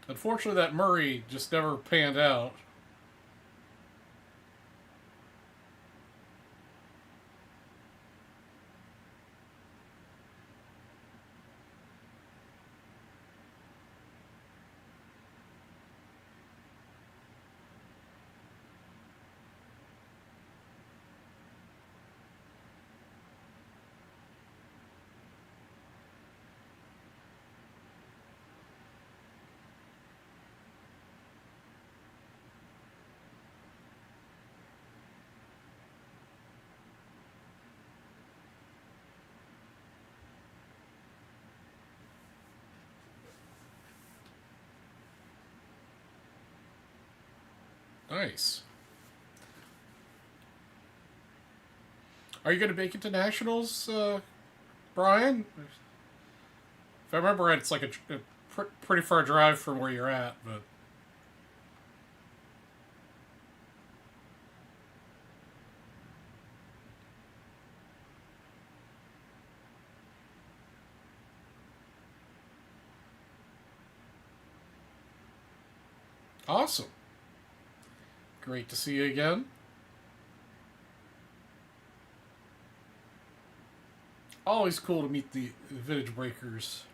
Unfortunately, that Murray just never panned out. Nice. Are you going to make it to nationals, Brian? If I remember right, it's like a pretty far drive from where you're at, but awesome. Great to see you again. Always cool to meet the vintage breakers.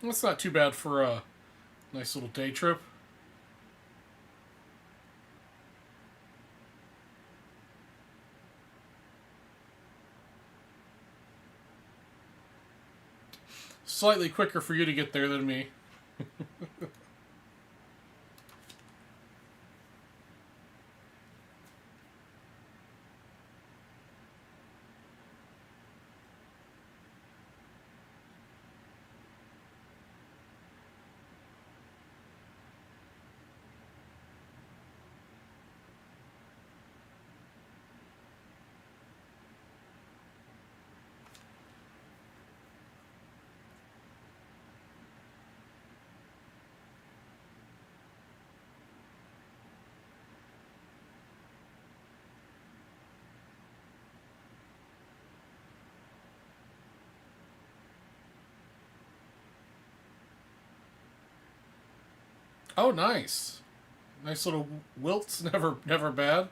That's not too bad for a nice little day trip. Slightly quicker for you to get there than me. Oh, nice. Nice little wilts. Never bad.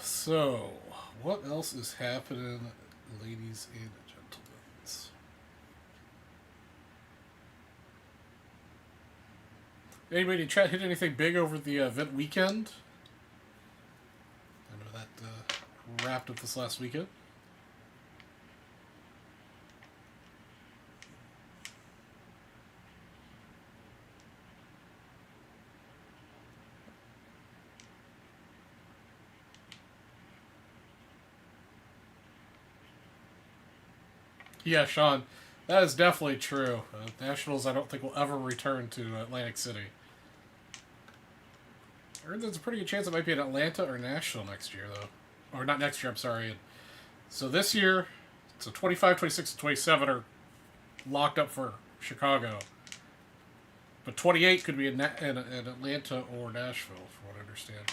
So, what else is happening, ladies and gentlemen? Anybody in chat hit anything big over the event weekend? I know that wrapped up this last weekend. Yeah, Sean, that is definitely true. Nationals, I don't think will ever return to Atlantic City. I heard there's a pretty good chance it might be in Atlanta or Nashville next year, though. Or not next year, I'm sorry. So this year, so 25, 26, and 27 are locked up for Chicago. But 28 could be in Atlanta or Nashville, from what I understand.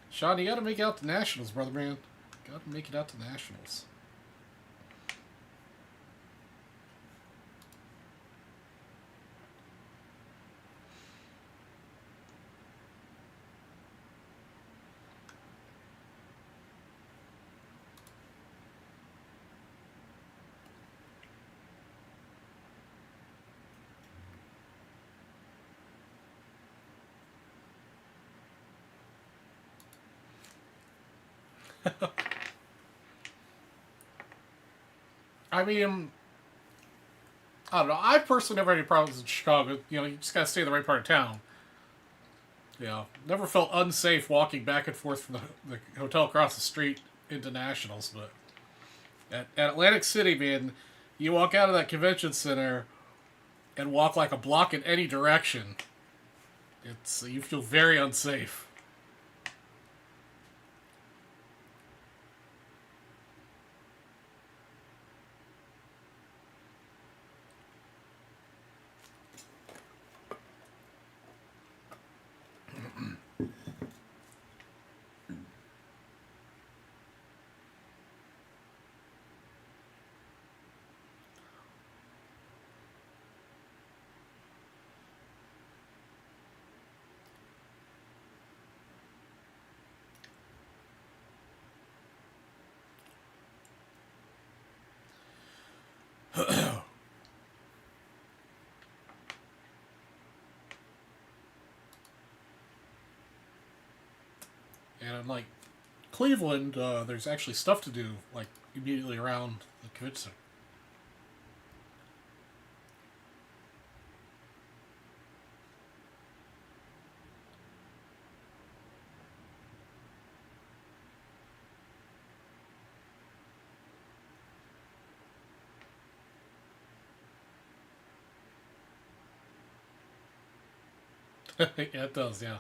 Sean, you gotta make it out to Nationals, brother man. Gotta make it out to Nationals. I mean, I don't know. I personally never had any problems in Chicago. You just gotta stay in the right part of town. Never felt unsafe walking back and forth from the hotel across the street into Nationals. But at Atlantic City, man, you walk out of that convention center and walk like a block in any direction. You feel very unsafe. And unlike Cleveland, there's actually stuff to do like immediately around the convention center. Yeah, it does. Yeah.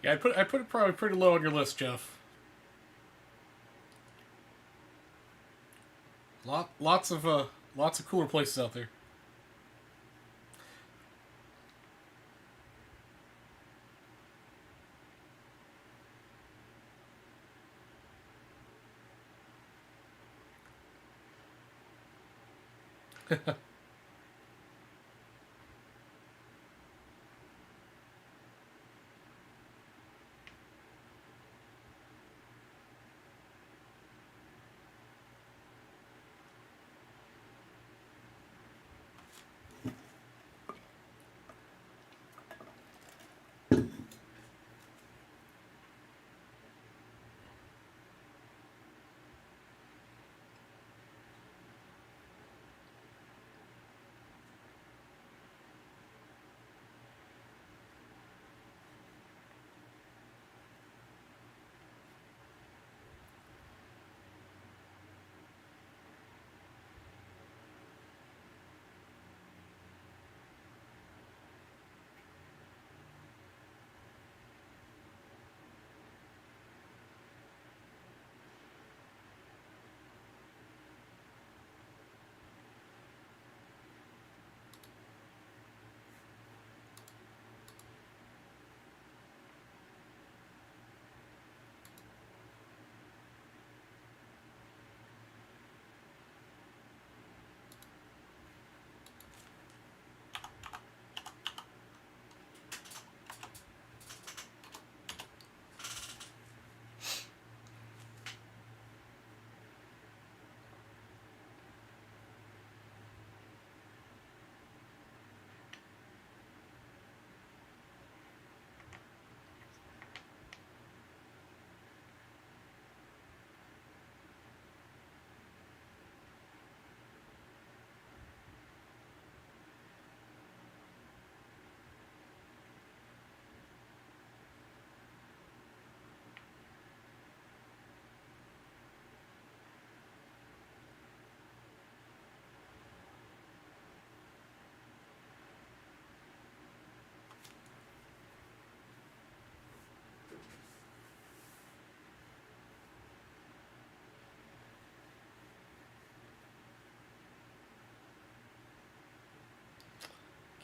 Yeah, I put it probably pretty low on your list, Jeff. Lots of cooler places out there.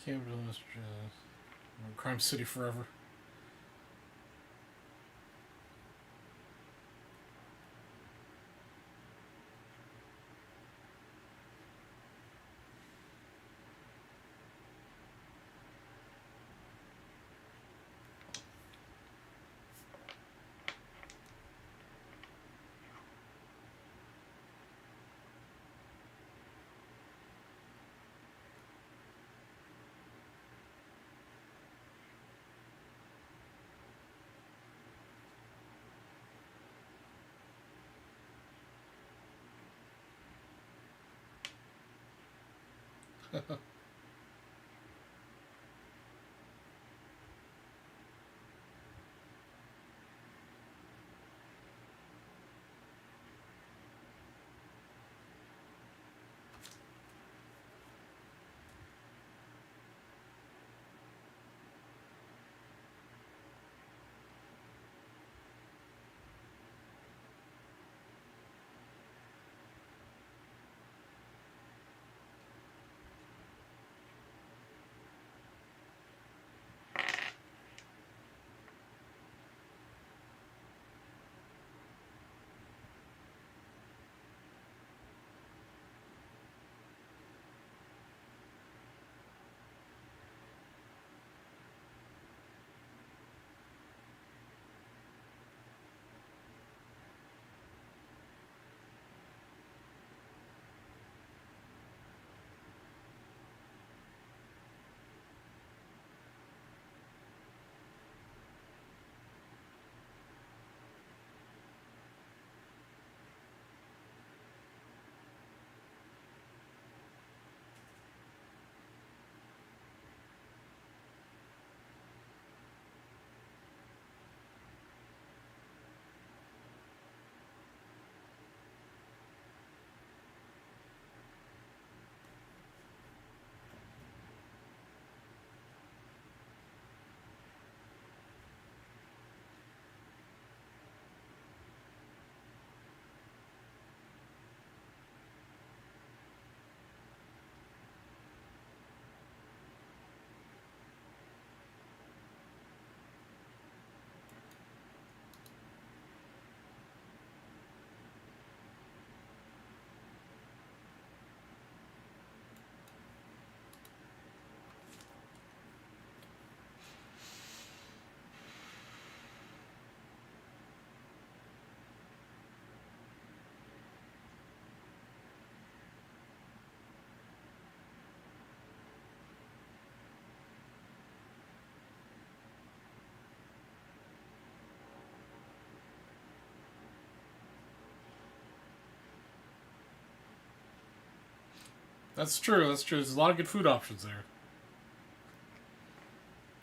Capital Crime City forever. That's true. That's true. There's a lot of good food options there.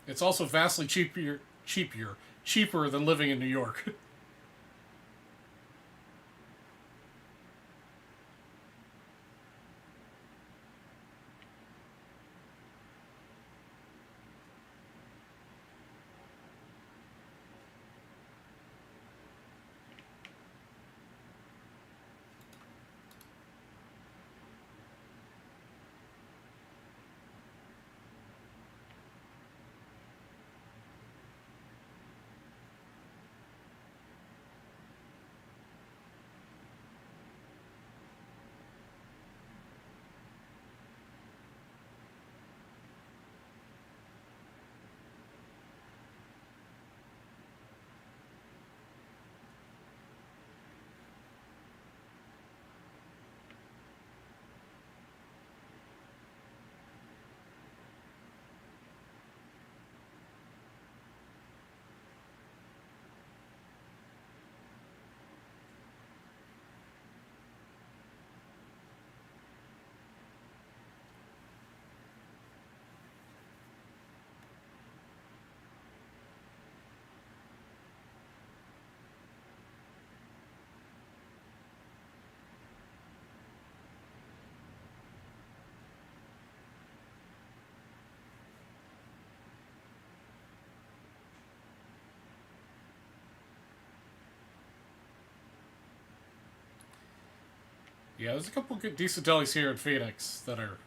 It's also vastly cheaper than living in New York. Yeah, there's a couple good decent delis here in Phoenix that are.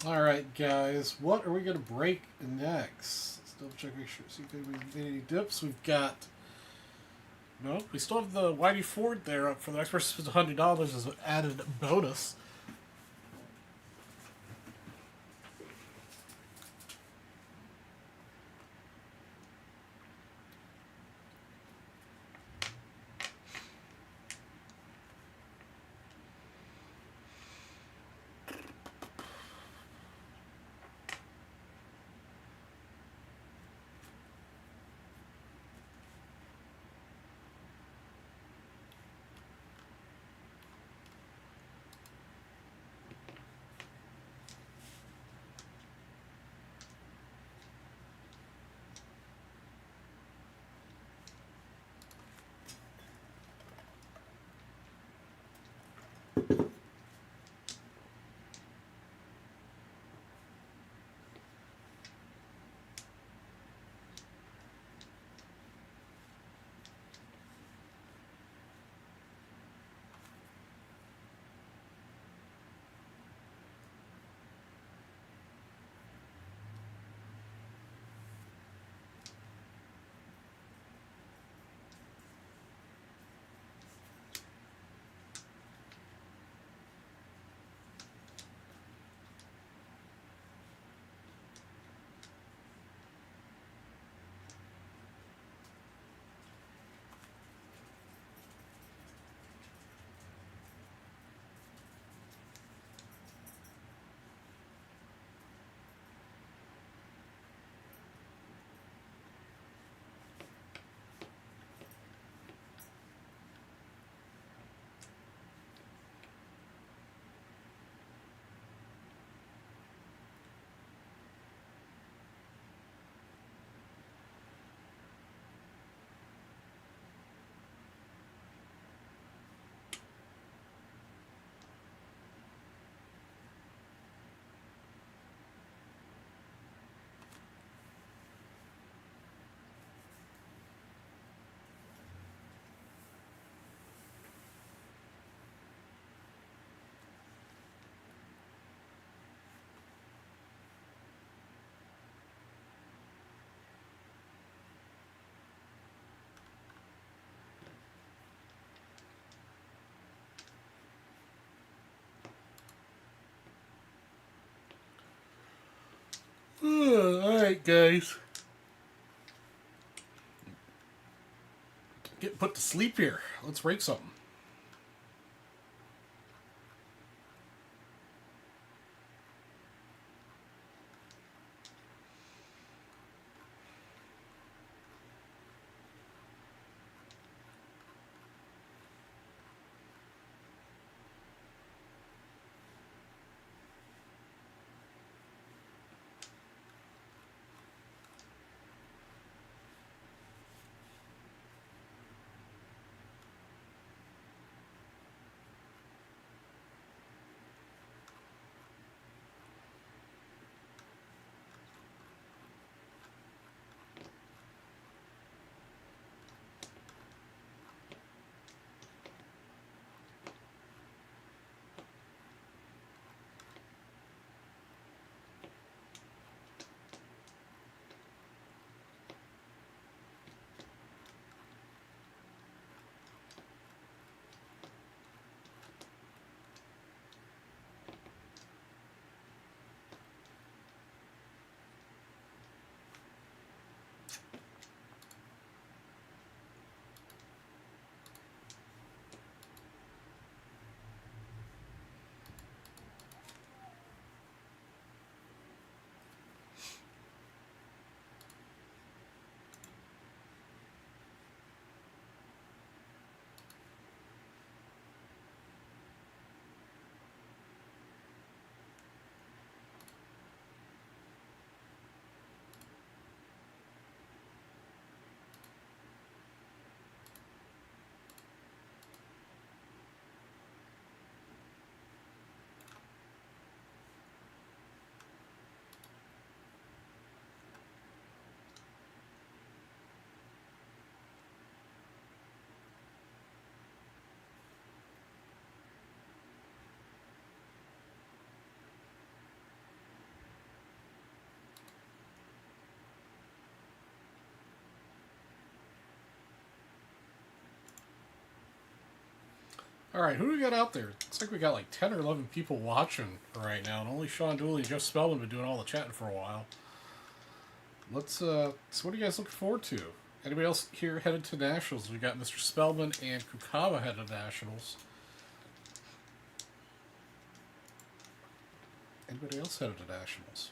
Alright, guys, what are we going to break next? Let's double check, make sure, see if we made any dips. We've got. No, we still have the Whitey Ford there up for the next person spends $100 as an added bonus. Alright, guys. Get put to sleep here. Let's rake something. Alright, who do we got out there? Looks like we got like 10 or 11 people watching right now, and only Sean Dooley and Jeff Spellman been doing all the chatting for a while. Let's, so what are you guys looking forward to? Anybody else here headed to Nationals? We got Mr. Spellman and Kukama headed to Nationals. Anybody else headed to Nationals?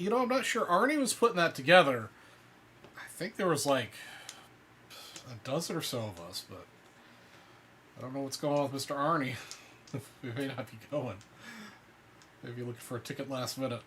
I'm not sure. Arnie was putting that together. I think there was like a dozen or so of us, but I don't know what's going on with Mr. Arnie. We may not be going. Maybe looking for a ticket last minute.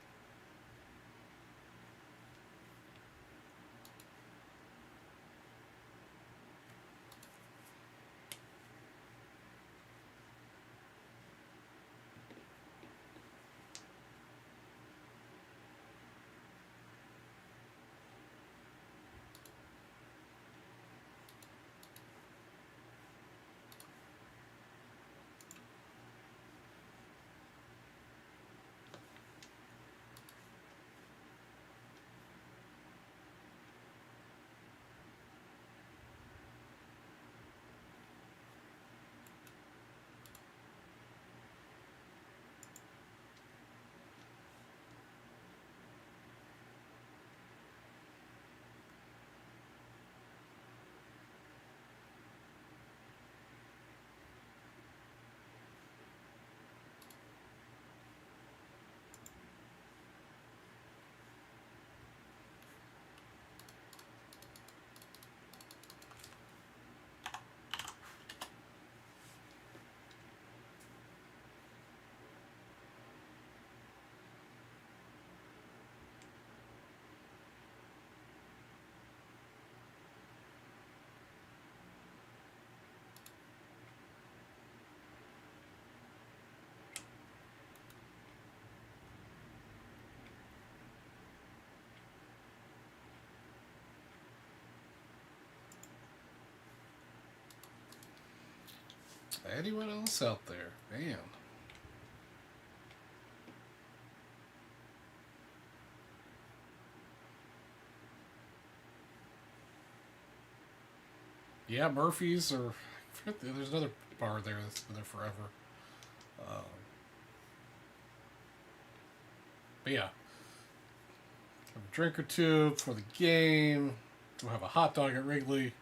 Anyone else out there? Man. Yeah, Murphy's, or there's another bar there that's been there forever. Um, but yeah, have a drink or two before the game. We'll have a hot dog at Wrigley.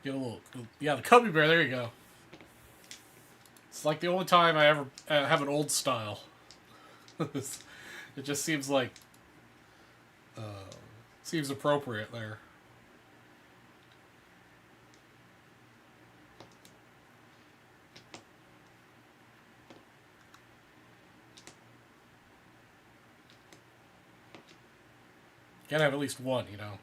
Get a little, yeah, the Cubby Bear. There you go. It's like the only time I ever have an old style. It just seems like uh, seems appropriate there. Gotta have at least one, you know.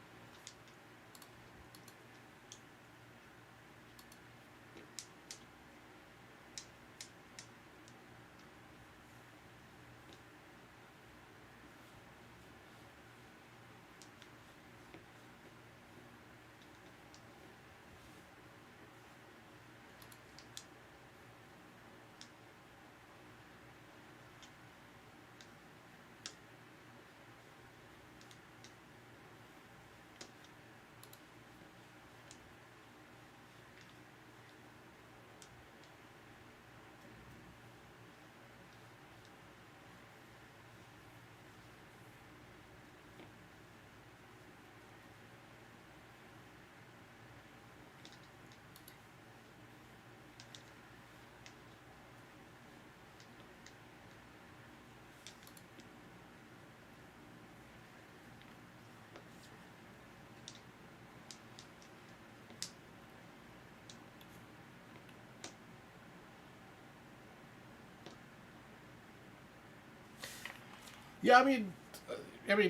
Yeah, I mean,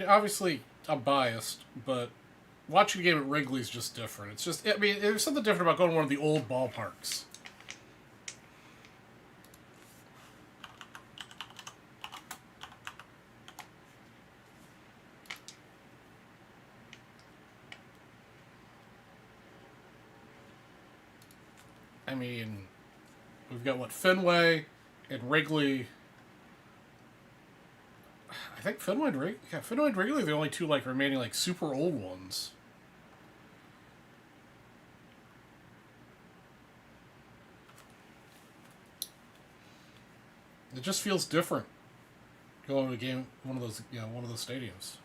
obviously I'm biased, but watching a game at Wrigley is just different. It's just, I mean, there's something different about going to one of the old ballparks. I mean, we've got what, Fenway and Wrigley. I think Fenway and Wrigley are the only two like remaining like super old ones. It just feels different going to a game, one of those, you know, one of those stadiums.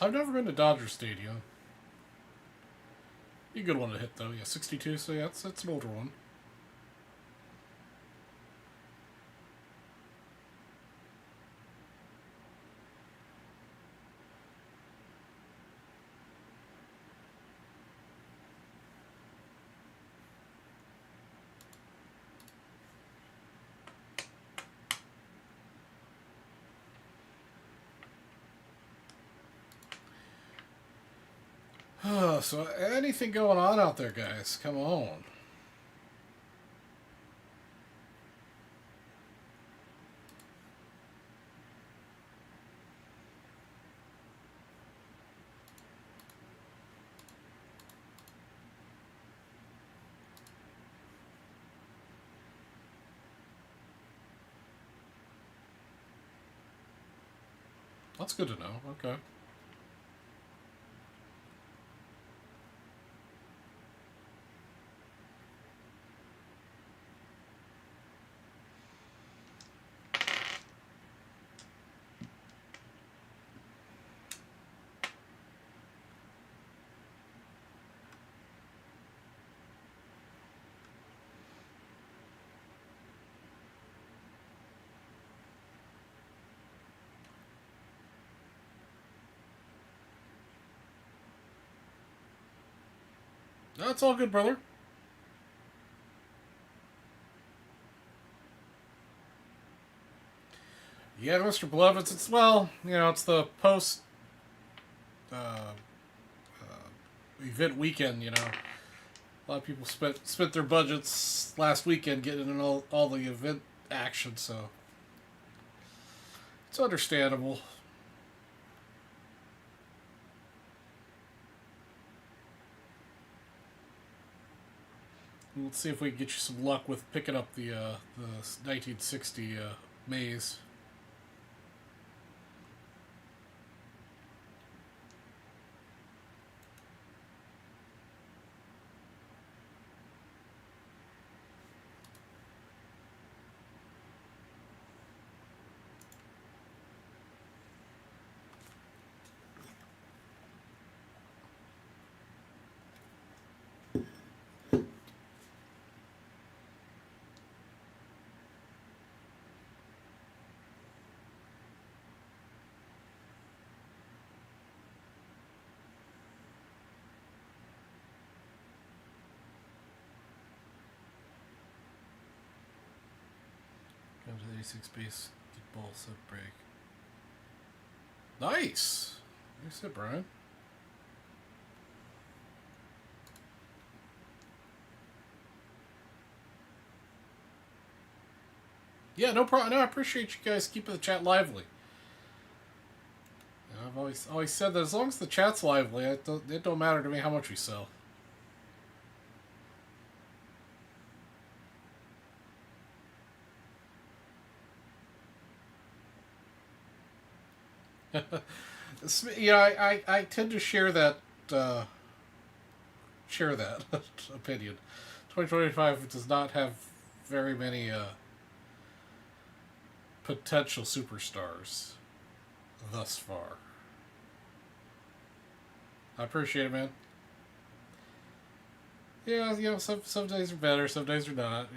I've never been to Dodger Stadium. Be a good one to hit though. Yeah, 62. So yeah, that's an older one. So anything going on out there, guys? Come on. That's good to know. Okay. That's all good, brother. Yeah, Mr. Blevins, it's, well, it's the post uh, event weekend, A lot of people spent their budgets last weekend getting in all the event action, so it's understandable. Let's see if we can get you some luck with picking up the 1960 maze. Come to the 86 base, get ball set break. Nice! Nice hit, Brian. Yeah, no problem. No, I appreciate you guys keeping the chat lively. I've always said that as long as the chat's lively, it don't matter to me how much we sell. I tend to share that opinion. 2025 does not have very many potential superstars thus far. I appreciate it, man. Yeah, some days are better, some days are not.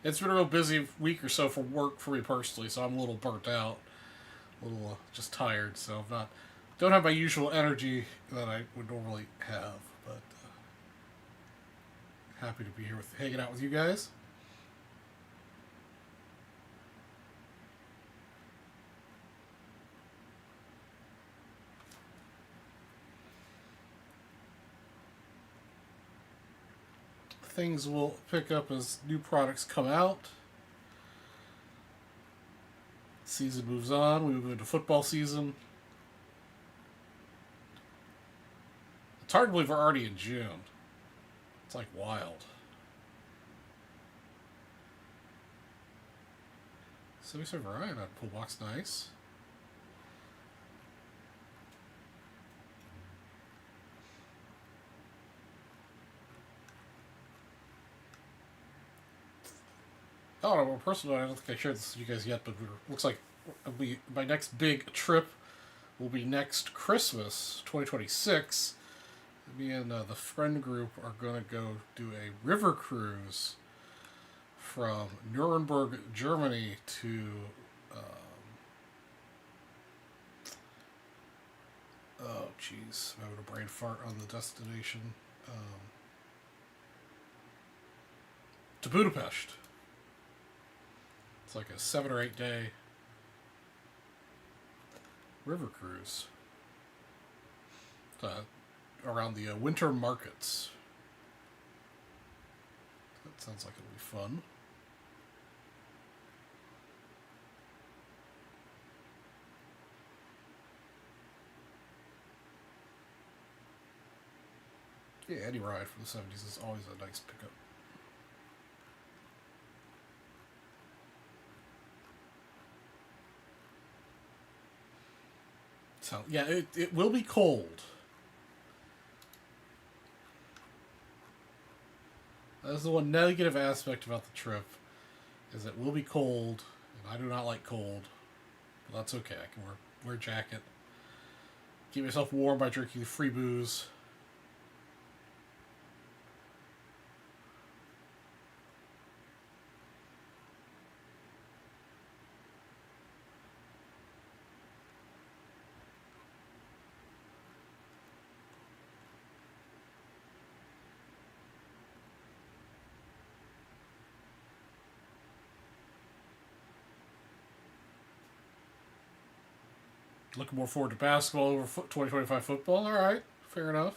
It's been a real busy week or so for work for me personally, so I'm a little burnt out, a little just tired. So don't have my usual energy that I would normally have, but happy to be here hanging out with you guys. Things will pick up as new products come out. Season moves on. We move into football season. It's hard to believe we're already in June. It's like wild. So we serve Ryan on pull box, nice. I don't know, personally, I don't think I shared this with you guys yet, but looks like my next big trip will be next Christmas, 2026. Me and the friend group are going to go do a river cruise from Nuremberg, Germany to oh jeez, I'm having a brain fart on the destination. To Budapest. It's like a 7 or 8 day. river cruise. Around the winter markets. That sounds like it'll be fun. Yeah, any ride from the 70s is always a nice pickup. So, yeah, it will be cold. That's the one negative aspect about the trip, is it will be cold, and I do not like cold. But that's okay. I can wear a jacket. Keep myself warm by drinking the free booze. Looking more forward to basketball over 2025 football. All right, fair enough.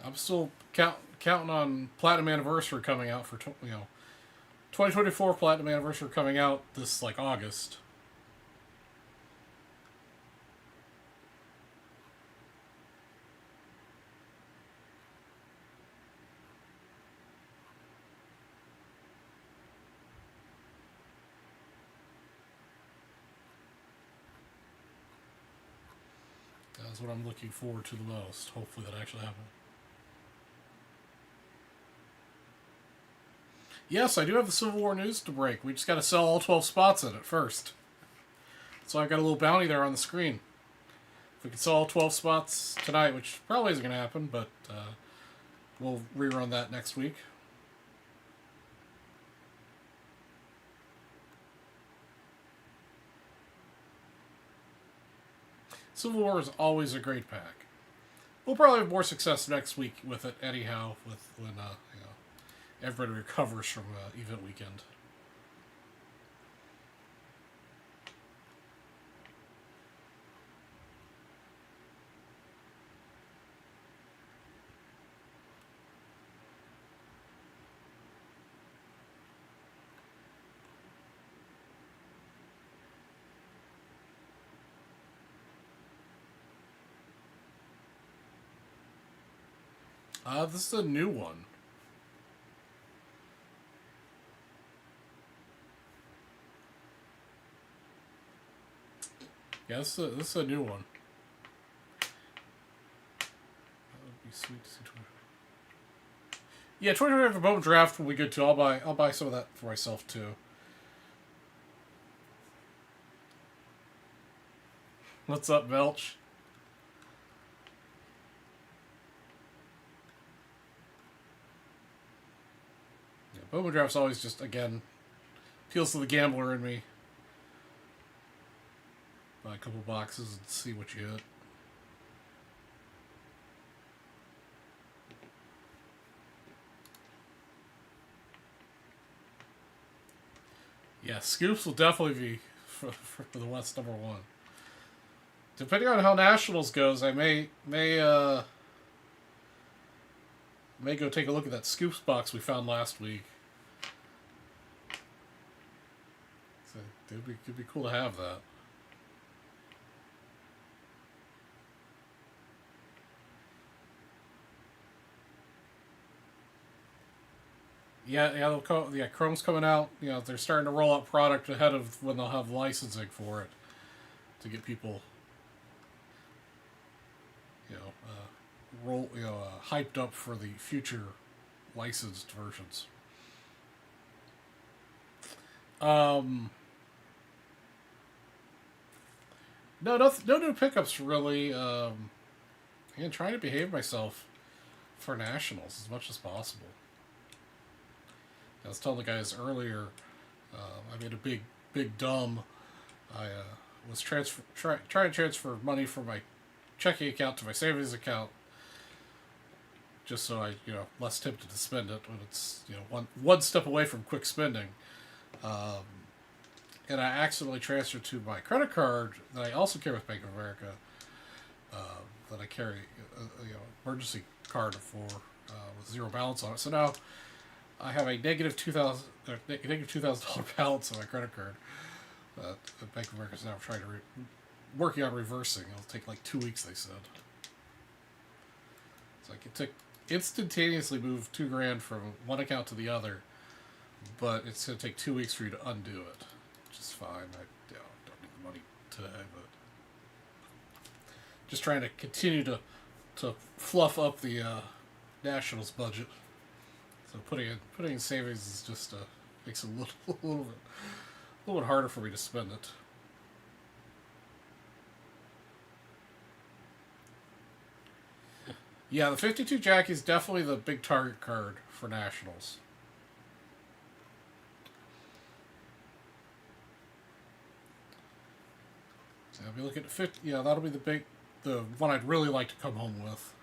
I'm still counting on Platinum Anniversary coming out for 2024 Platinum Anniversary coming out this like August. That's what I'm looking forward to the most. Hopefully that actually happens. Yes, I do have the Civil War news to break. We just got to sell all 12 spots in it first. So I've got a little bounty there on the screen. If we can sell all 12 spots tonight, which probably isn't going to happen, but we'll rerun that next week. Civil War is always a great pack. We'll probably have more success next week with it anyhow, when everybody recovers from event weekend. This is a new one. Yeah, this is a new one. That would be sweet to see. Yeah, 2025 Bowman Draft will be good too. I'll buy some of that for myself too. What's up, Belch? Yeah, Bowman Draft's always just, again, appeals to the gambler in me. Buy a couple boxes and see what you get. Yeah, scoops will definitely be for the West #1. Depending on how Nationals goes, I may go take a look at that scoops box we found last week. So it'd be cool to have that. Yeah, Chrome's coming out. They're starting to roll out product ahead of when they'll have licensing for it to get people, hyped up for the future licensed versions. No new pickups really. Again, trying to behave myself for nationals as much as possible. I was telling the guys earlier, I made a big dumb. I was trying to transfer money from my checking account to my savings account, just so I, less tempted to spend it when it's, one step away from quick spending. And I accidentally transferred to my credit card that I also carry with Bank of America, that I carry, emergency card for, with zero balance on it. So now I have a negative $2,000 balance on my credit card. Bank of America is now trying to working on reversing. It'll take like 2 weeks, they said. So I can instantaneously move $2,000 from one account to the other, but it's going to take 2 weeks for you to undo it, which is fine. I don't need the money today, but just trying to continue to fluff up the Nationals budget. So putting in savings is just makes it a little bit harder for me to spend it. Yeah, the 52 Jackie is definitely the big target card for Nationals. So I'll be looking at 50. Yeah, that'll be the one I'd really like to come home with.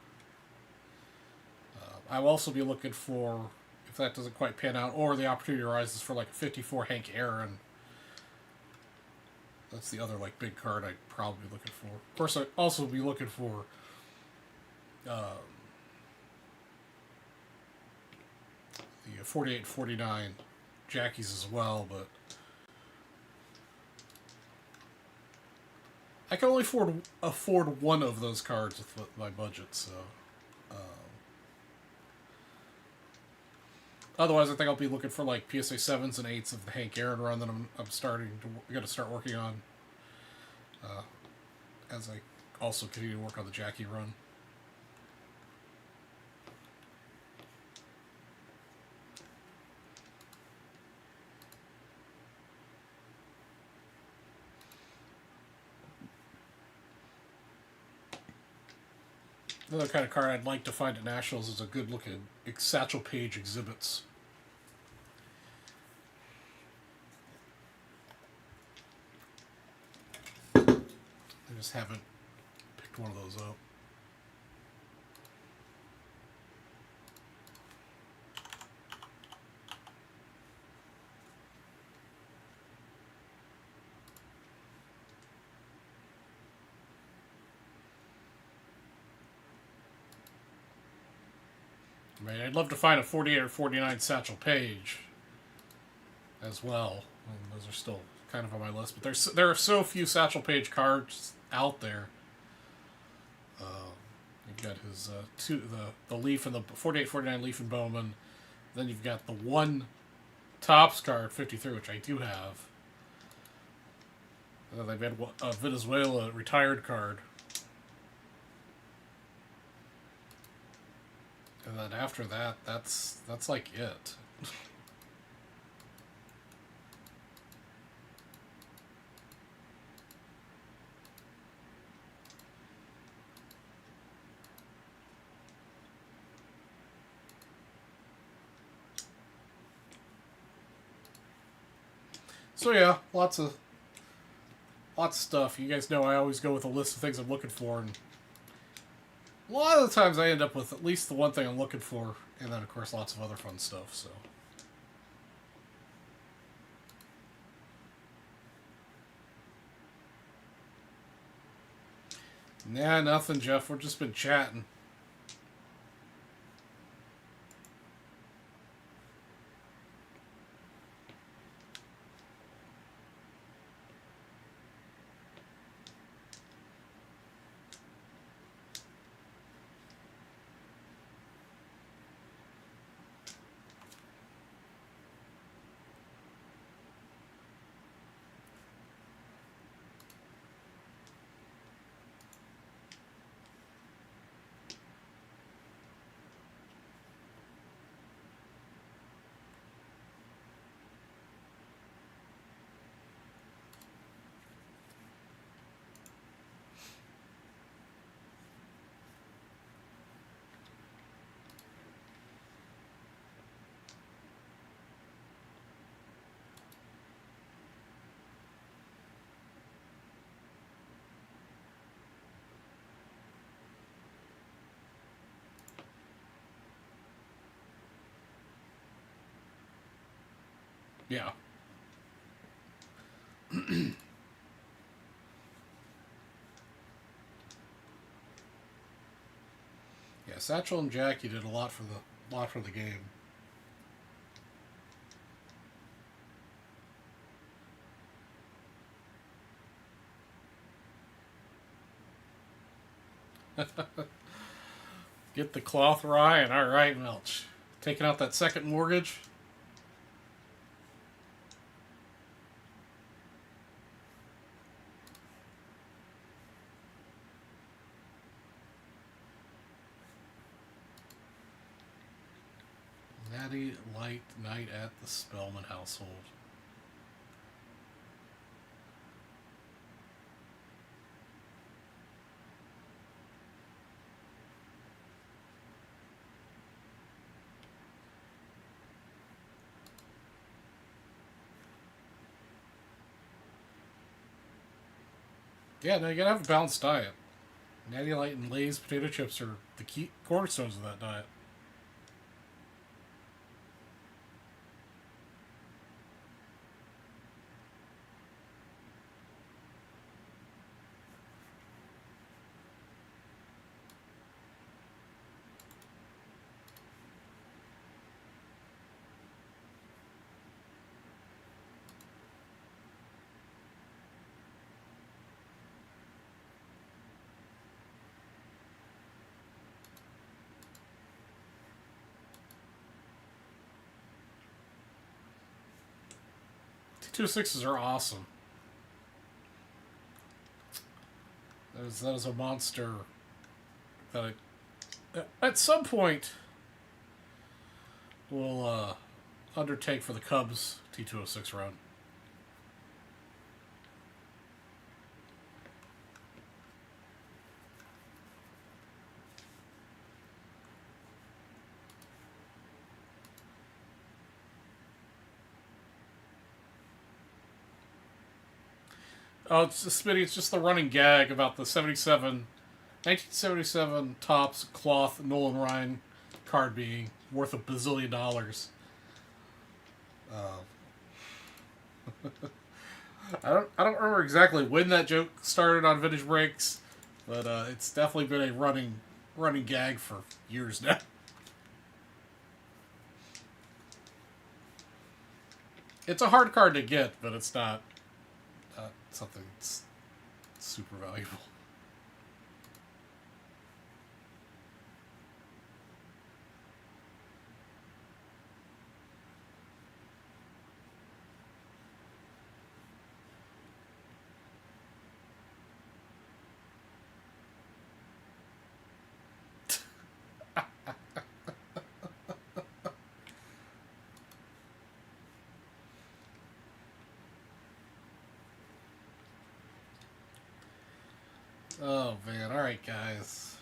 I'll also be looking for, if that doesn't quite pan out, or the opportunity arises for like a 54 Hank Aaron. That's the other like big card I'd probably be looking for. Of course, I'd also be looking for the 48 49 Jackies as well, but I can only afford one of those cards with my budget, so otherwise I think I'll be looking for like PSA 7s and 8s of the Hank Aaron run that I'm going to start working on, as I also continue to work on the Jackie run. Another kind of card I'd like to find at Nationals is a good looking Satchel Paige exhibits. I just haven't picked one of those up. I mean, I'd love to find a 48 or 49 Satchel Paige as well. And those are still kind of on my list, but there are so few Satchel Paige cards out there. You've got his the Leaf and the 48 49 Leaf and Bowman. Then you've got the one Topps card 53, which I do have. And then they've had a Venezuela retired card. And then after that, that's like it. So yeah, lots of stuff. You guys know I always go with a list of things I'm looking for, and a lot of the times I end up with at least the one thing I'm looking for, and then of course lots of other fun stuff. So nah, nothing, Jeff. We've just been chatting. Yeah. Yeah, Satchel and Jackie did a lot for the game. Get the cloth rye and all right, Melch. Taking out that second mortgage. Natty Light Night at the Spellman household. Yeah, no, you gotta have a balanced diet. Natty Light and Lay's potato chips are the key cornerstones of that diet. T26s are awesome. That is a monster that at some point will undertake for the Cubs T206 run. Oh, it's just Smitty. It's just the running gag about the 1977 Topps cloth Nolan Ryan card being worth $1 bazillion. I don't remember exactly when that joke started on Vintage Breaks, but it's definitely been a running gag for years now. It's a hard card to get, but it's not something that's super valuable. Oh man! All right, guys.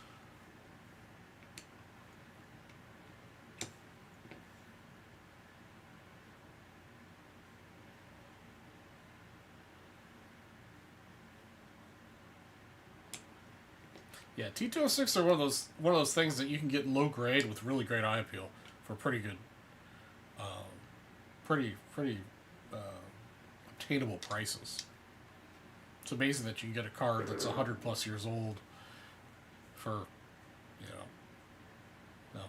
Yeah, T206 are one of those things that you can get low grade with really great eye appeal for pretty good, pretty uh, obtainable prices. It's amazing that you can get a card that's 100+ years old for, you know, no,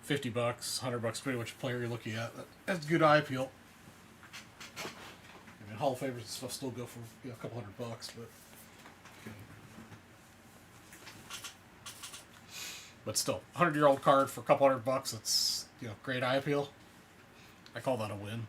$50, $100, depending which player you're looking at. That's good eye appeal. I mean, Hall of Famers and stuff still go for a couple $100, but still, 100-year-old card for a couple $100. It's great eye appeal. I call that a win.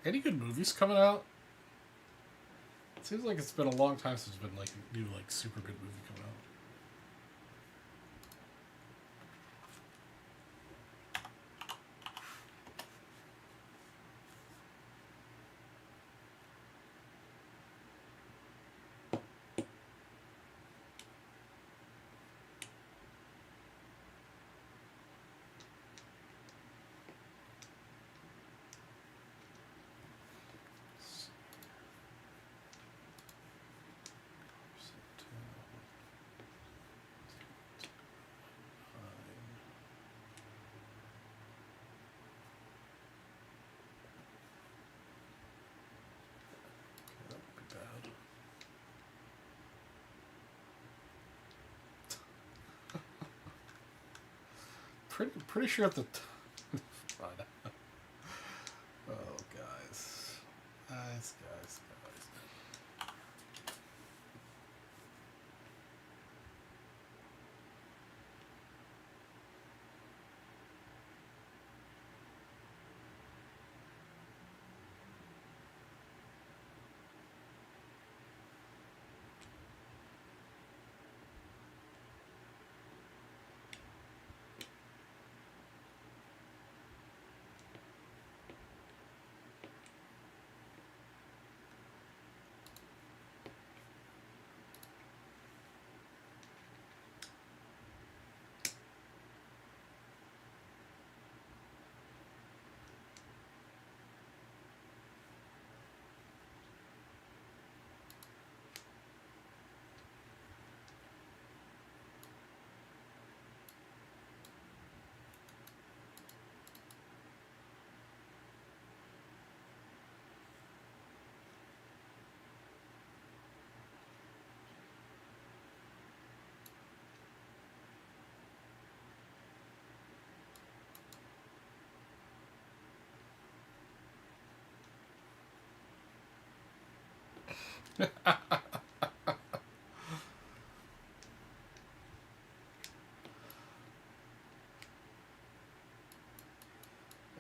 Any good movies coming out? It seems like it's been a long time since there's been like a new like super good movie coming out. Pretty sure at the oh guys.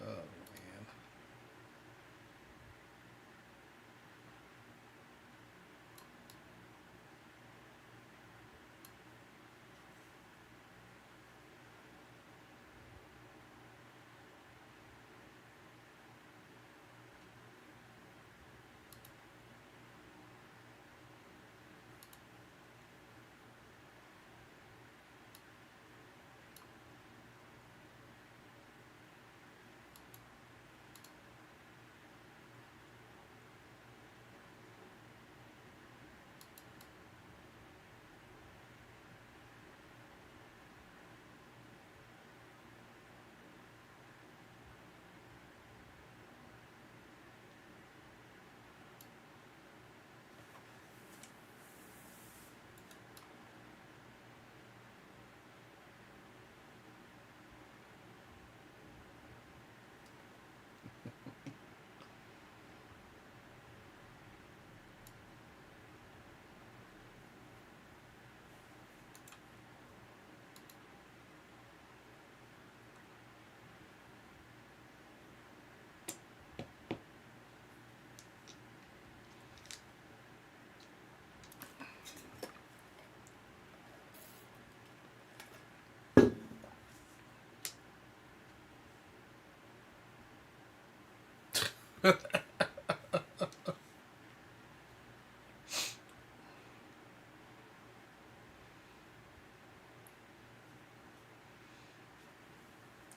Oh man.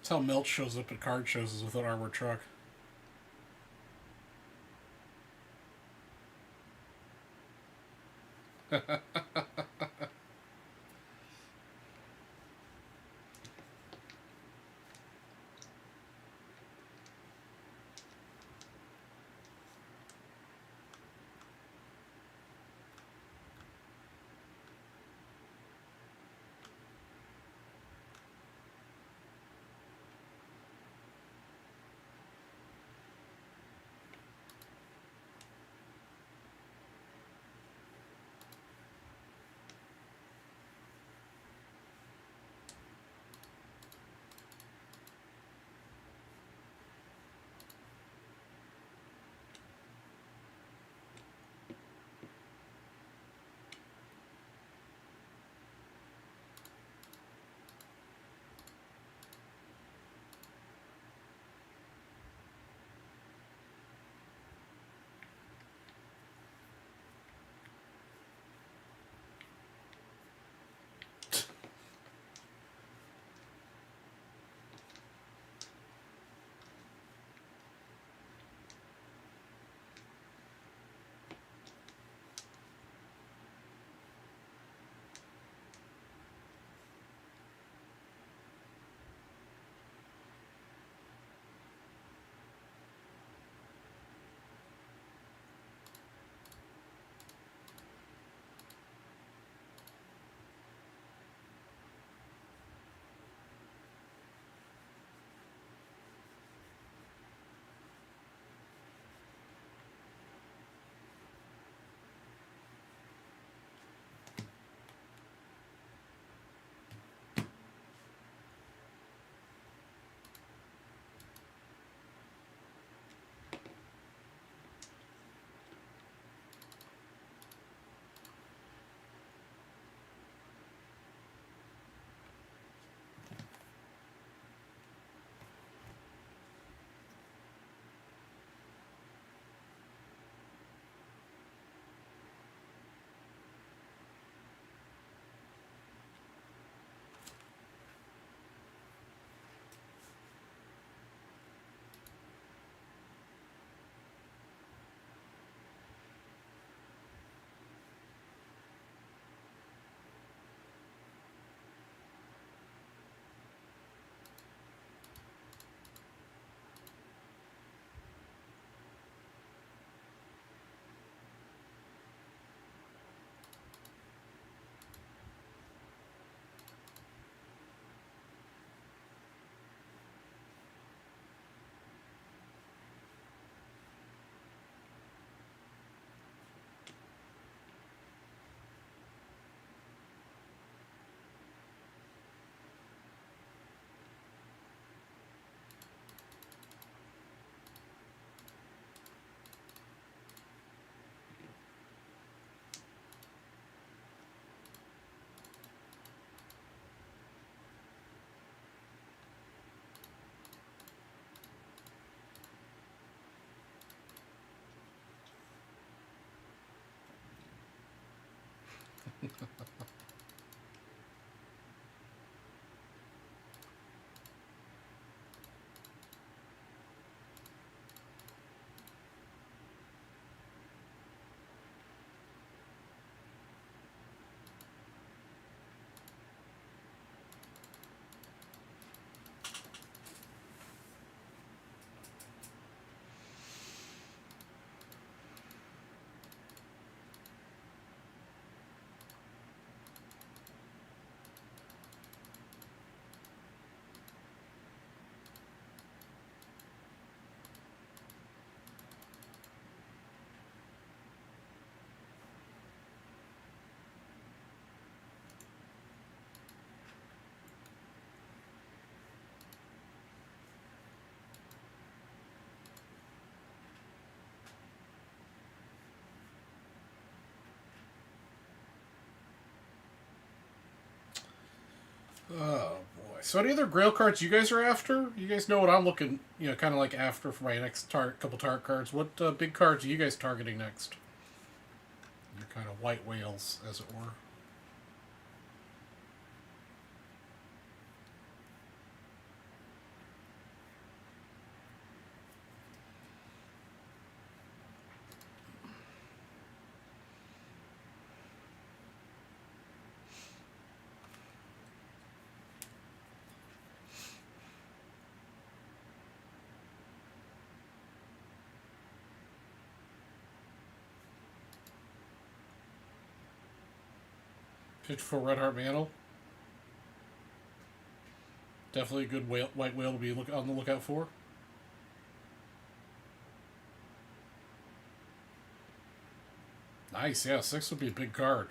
That's how Milt shows up at card shows is with an armored truck. Oh boy. So any other Grail cards you guys are after? You guys know what I'm looking, kind of like after for my next couple target cards. What big cards are you guys targeting next? You're kind of white whales, as it were. 54 Red Heart Mantle. Definitely a good white whale to be on the lookout for. Nice, yeah. 6 would be a big card.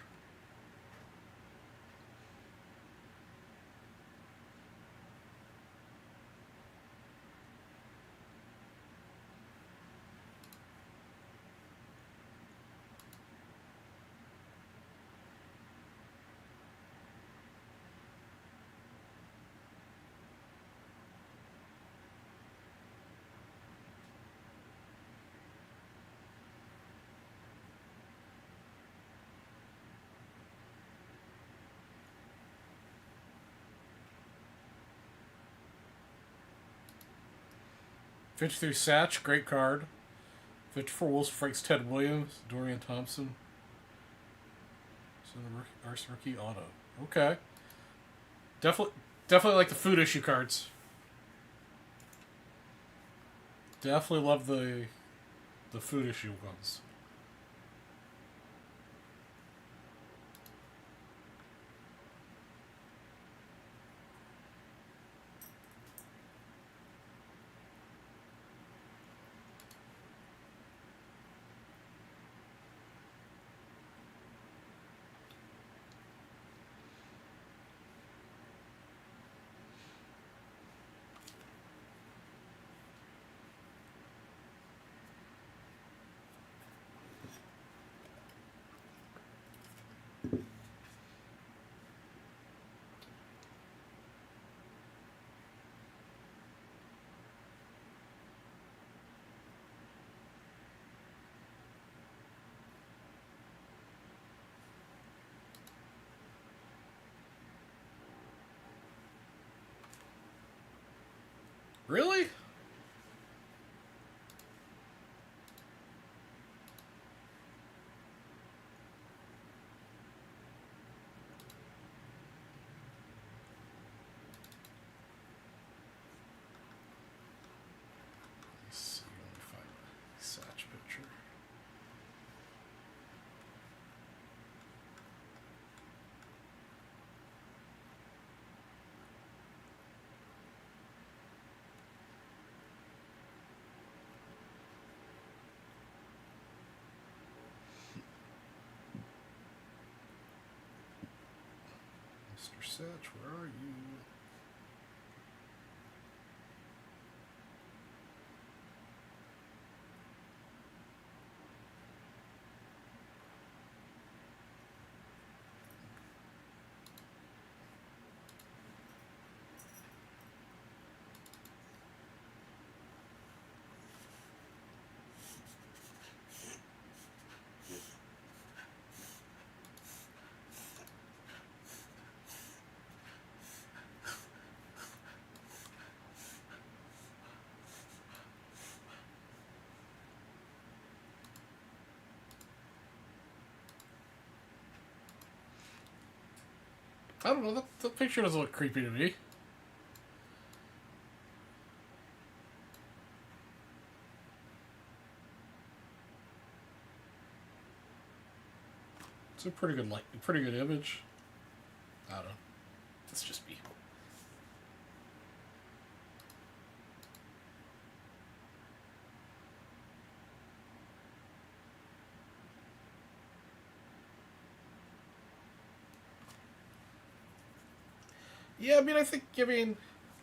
'53 Satch, great card. '54 Wilson Franks, Ted Williams, Dorian Thompson. So the Arce rookie auto. Okay. Definitely like the food issue cards. Definitely love the food issue ones. Really? Let's see, let me find my Satch picture. Mr. Satch, where are you? I don't know. The picture doesn't look creepy to me. It's a pretty good image. I don't know. It's just me. Yeah, I mean,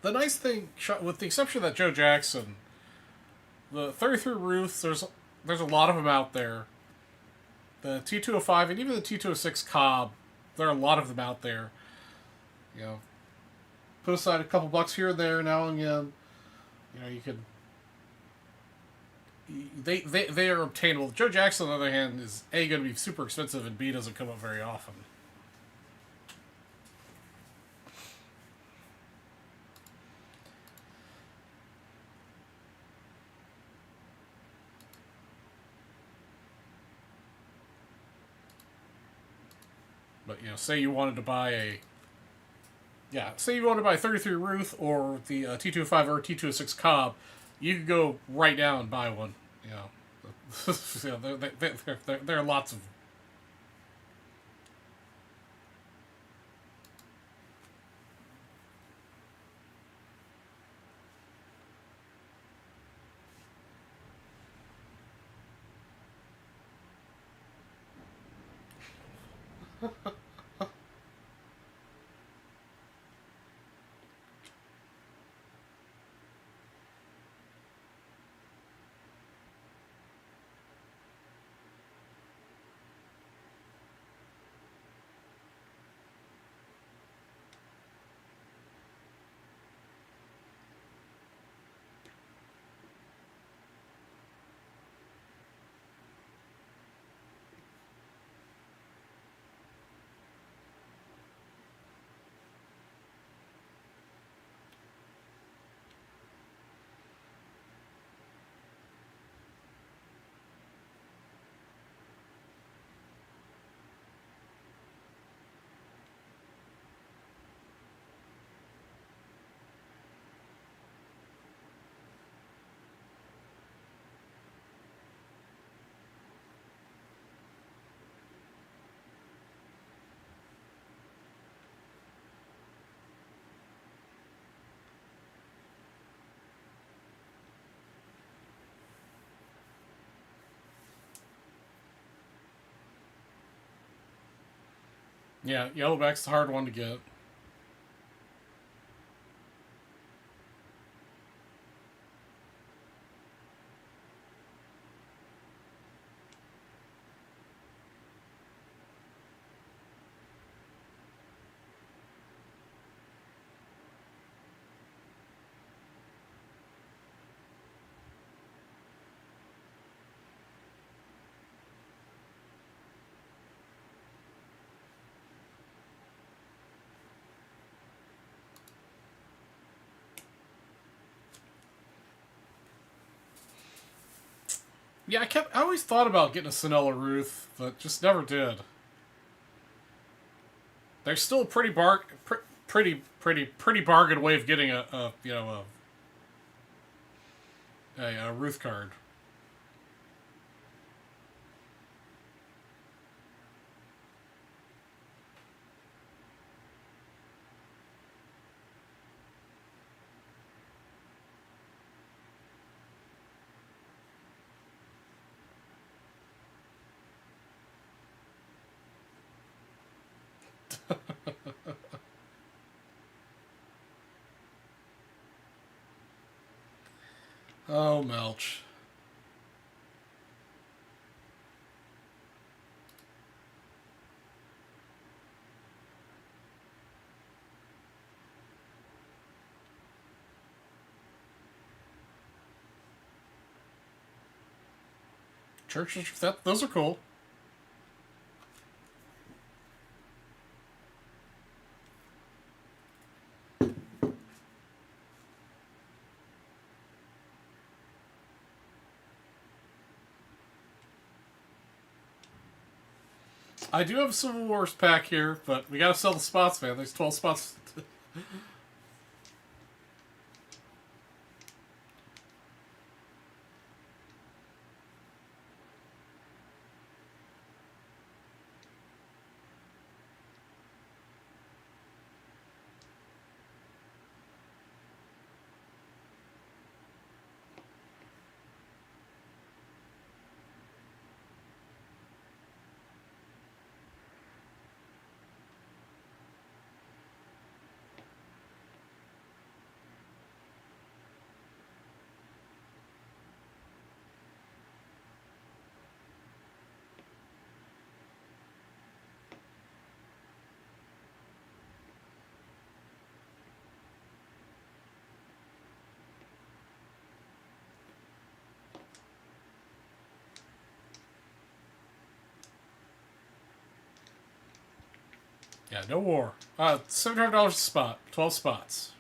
the nice thing, with the exception of that Joe Jackson, the 33 Ruths, there's a lot of them out there. The T205 and even the T206 Cobb, there are a lot of them out there. You know, put aside a couple bucks here and there now and again. You know, you could. They are obtainable. Joe Jackson, on the other hand, is A, going to be super expensive, and B, doesn't come up very often. But, you know, say you wanted to buy a... Yeah, say you wanted to buy a 33 Ruth or the T205 or T206 Cobb, you could go right now and buy one. You know, there are lots of... Yeah, Yellowback's the hard one to get. Yeah, I always thought about getting a Sonella Ruth, but just never did. There's still a pretty bargain way of getting a Ruth card. Oh, Melch. Churches, those are cool. I do have a Civil Wars pack here, but we gotta sell the spots, man. There's 12 spots. Yeah, no war. $700 a spot. 12 spots.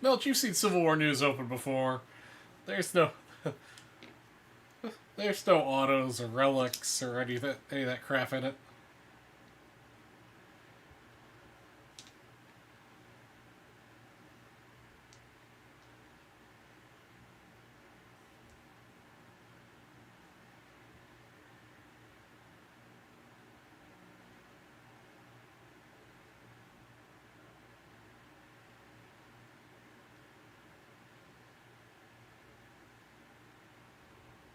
Milt, you've seen Civil War news open before. There's no, there's no autos or relics or any of that crap in it.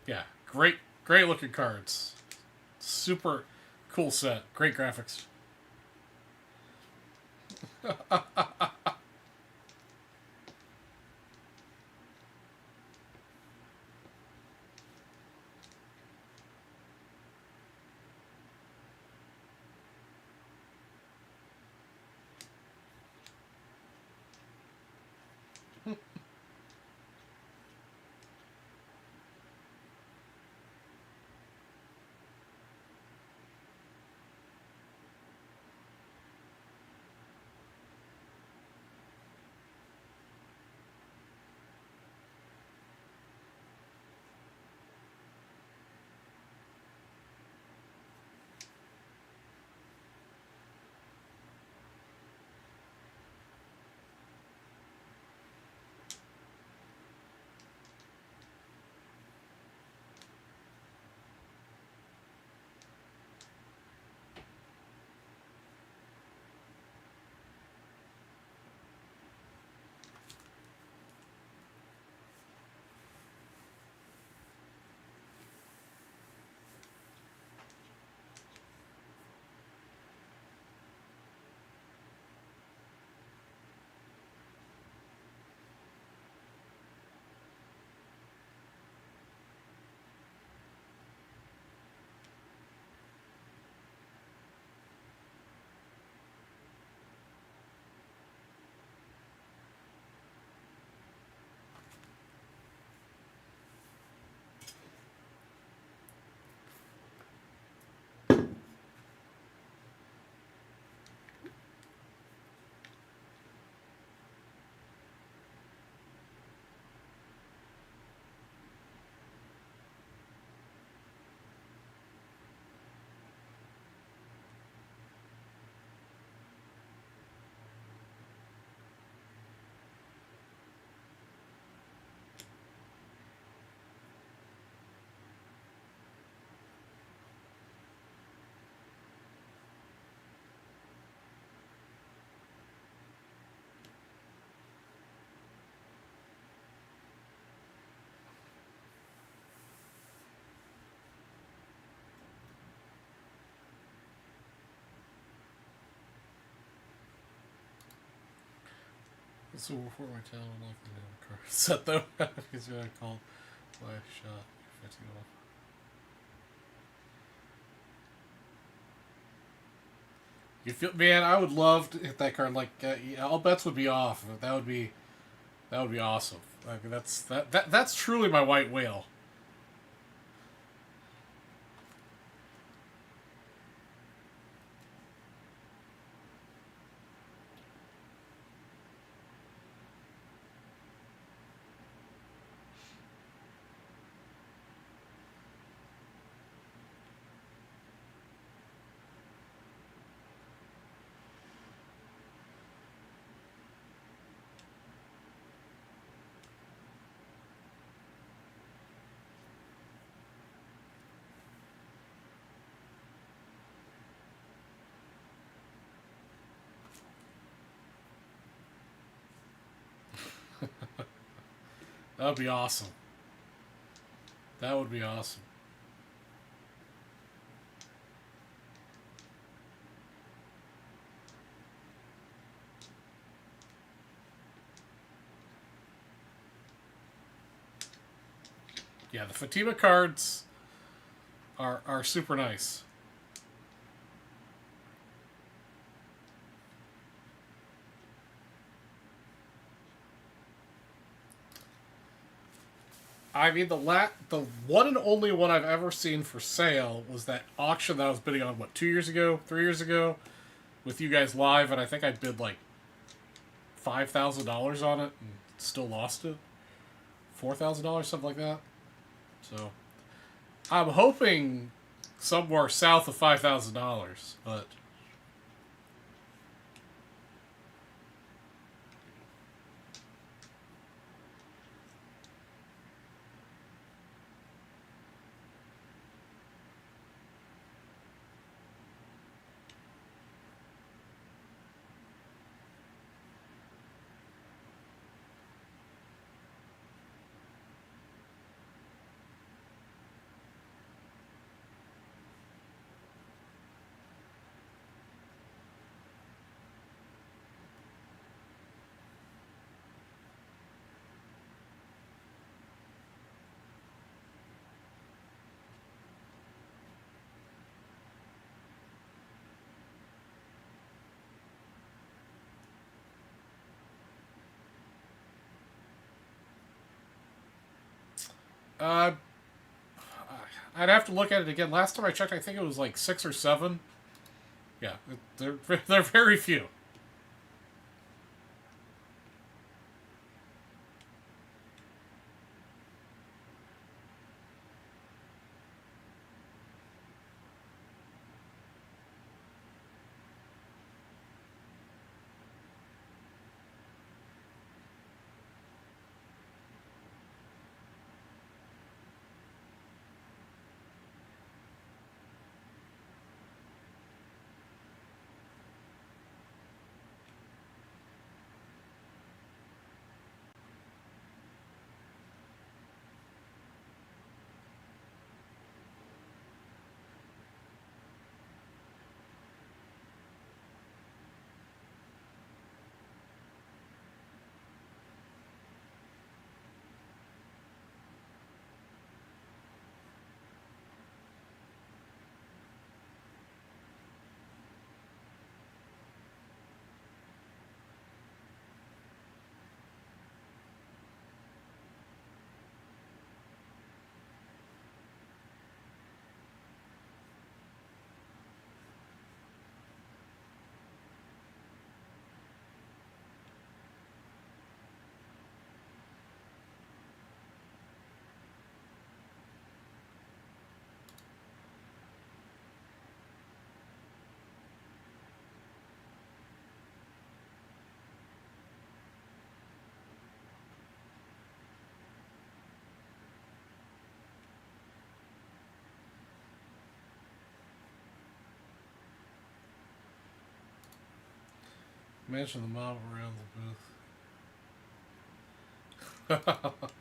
Yeah, great looking cards. Super cool set. Great graphics. So before my channel, I'm like the car set though. He's gonna call my shot. You feel, man? I would love to hit that card. Like all bets would be off. That would be awesome. Like that's truly my white whale. That would be awesome. That would be awesome. Yeah, the Fatima cards are super nice. I mean, the one and only one I've ever seen for sale was that auction that I was bidding on, what, 2 years ago, 3 years ago, with you guys live, and I think I bid like $5,000 on it and still lost it. $4,000, something like that. So I'm hoping somewhere south of $5,000, but uh, I'd have to look at it again. Last time I checked, I think it was like 6 or 7. Yeah, they're very few. Imagine the mob around the booth.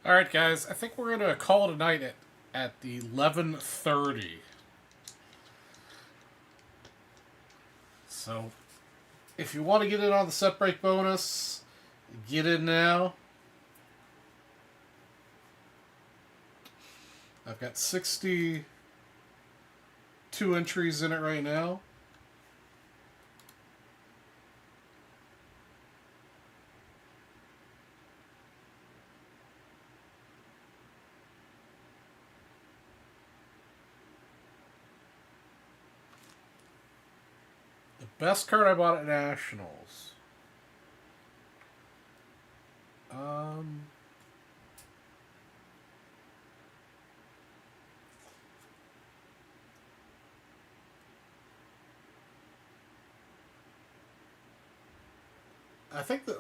All right, guys. I think we're gonna call it a night at 11:30. So, if you want to get in on the set break bonus, get in now. I've got 62 entries in it right now. The best card I bought at Nationals.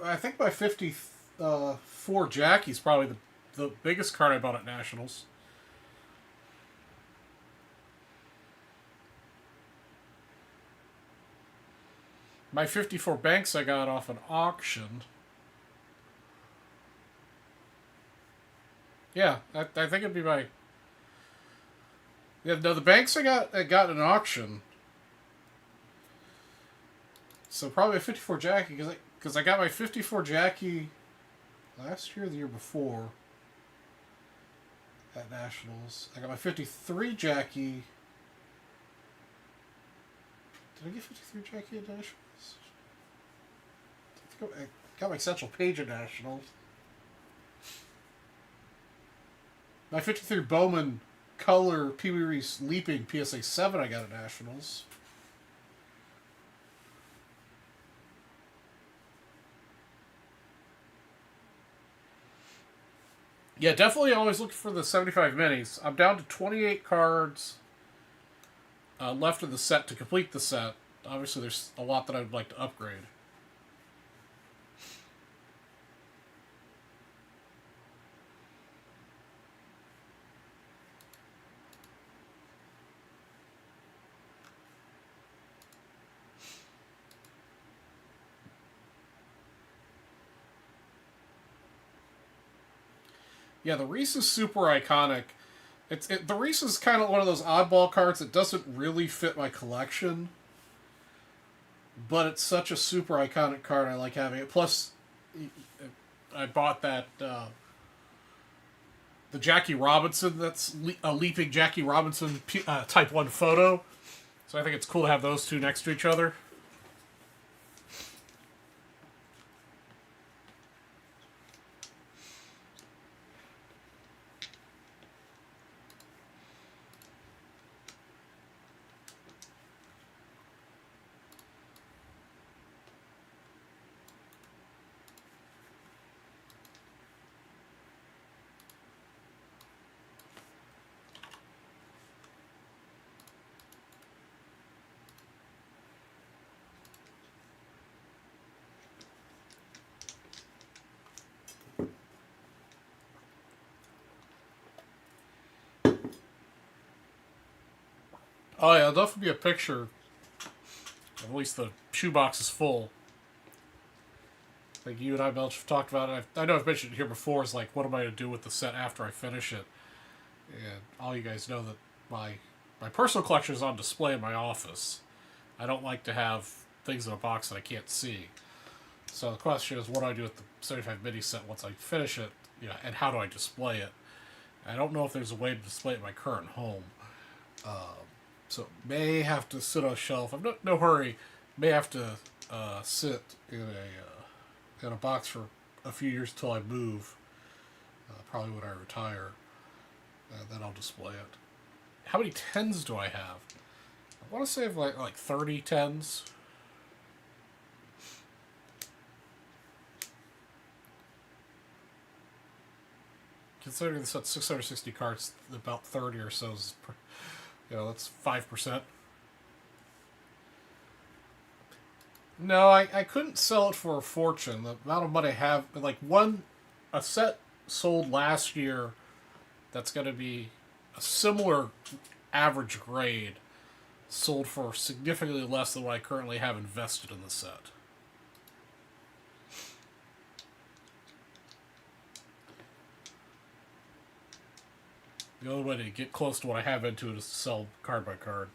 I think my 54 Jackie's probably the biggest card I bought at Nationals. My 54 Banks I got off an auction. Yeah, I think it'd be my. Yeah, no, the Banks I got an auction. So probably a 54 Jackie because I got my 54 Jackie last year or the year before at Nationals. I got my 53 Jackie. Did I get 53 Jackie at Nationals? I got my Central Page at Nationals. My 53 Bowman Color Pee Wee Reese Leaping PSA 7 I got at Nationals. Yeah, definitely always looking for the 75 minis. I'm down to 28 cards left in the set to complete the set. Obviously, there's a lot that I would like to upgrade. Yeah, the Reese is super iconic. The Reese is kind of one of those oddball cards that doesn't really fit my collection, but it's such a super iconic card. I like having it. Plus, I bought that the Jackie Robinson. That's a leaping Jackie Robinson Type 1 photo. So I think it's cool to have those two next to each other. Oh yeah, there'll definitely be a picture. At least the shoebox is full. Like you and I, Belch, have talked about it. I know I've mentioned it here before. Is like, what am I going to do with the set after I finish it? And all you guys know that my personal collection is on display in my office. I don't like to have things in a box that I can't see. So the question is, what do I do with the 75 mini set once I finish it? You know, and how do I display it? I don't know if there's a way to display it in my current home. So may have to sit on a shelf. I'm no hurry. May have to sit in a box for a few years till I move. Probably when I retire. Then I'll display it. How many tens do I have? I want to say I have like 30 tens. Considering this at 660 cards, about 30 or so is, that's 5%. No, I couldn't sell it for a fortune. The amount of money I have, like a set sold last year that's going to be a similar average grade, sold for significantly less than what I currently have invested in the set. The only way to get close to what I have into it is to sell card by card.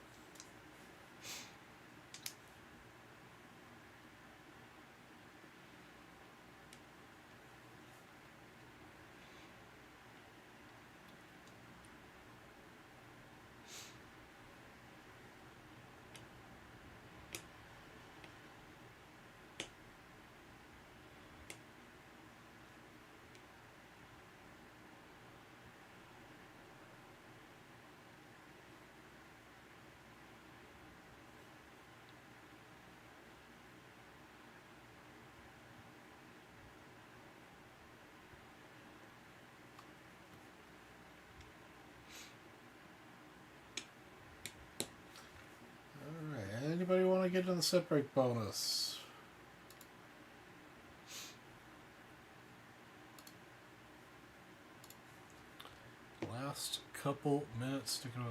Anybody want to get into the set break bonus? Last couple minutes to go.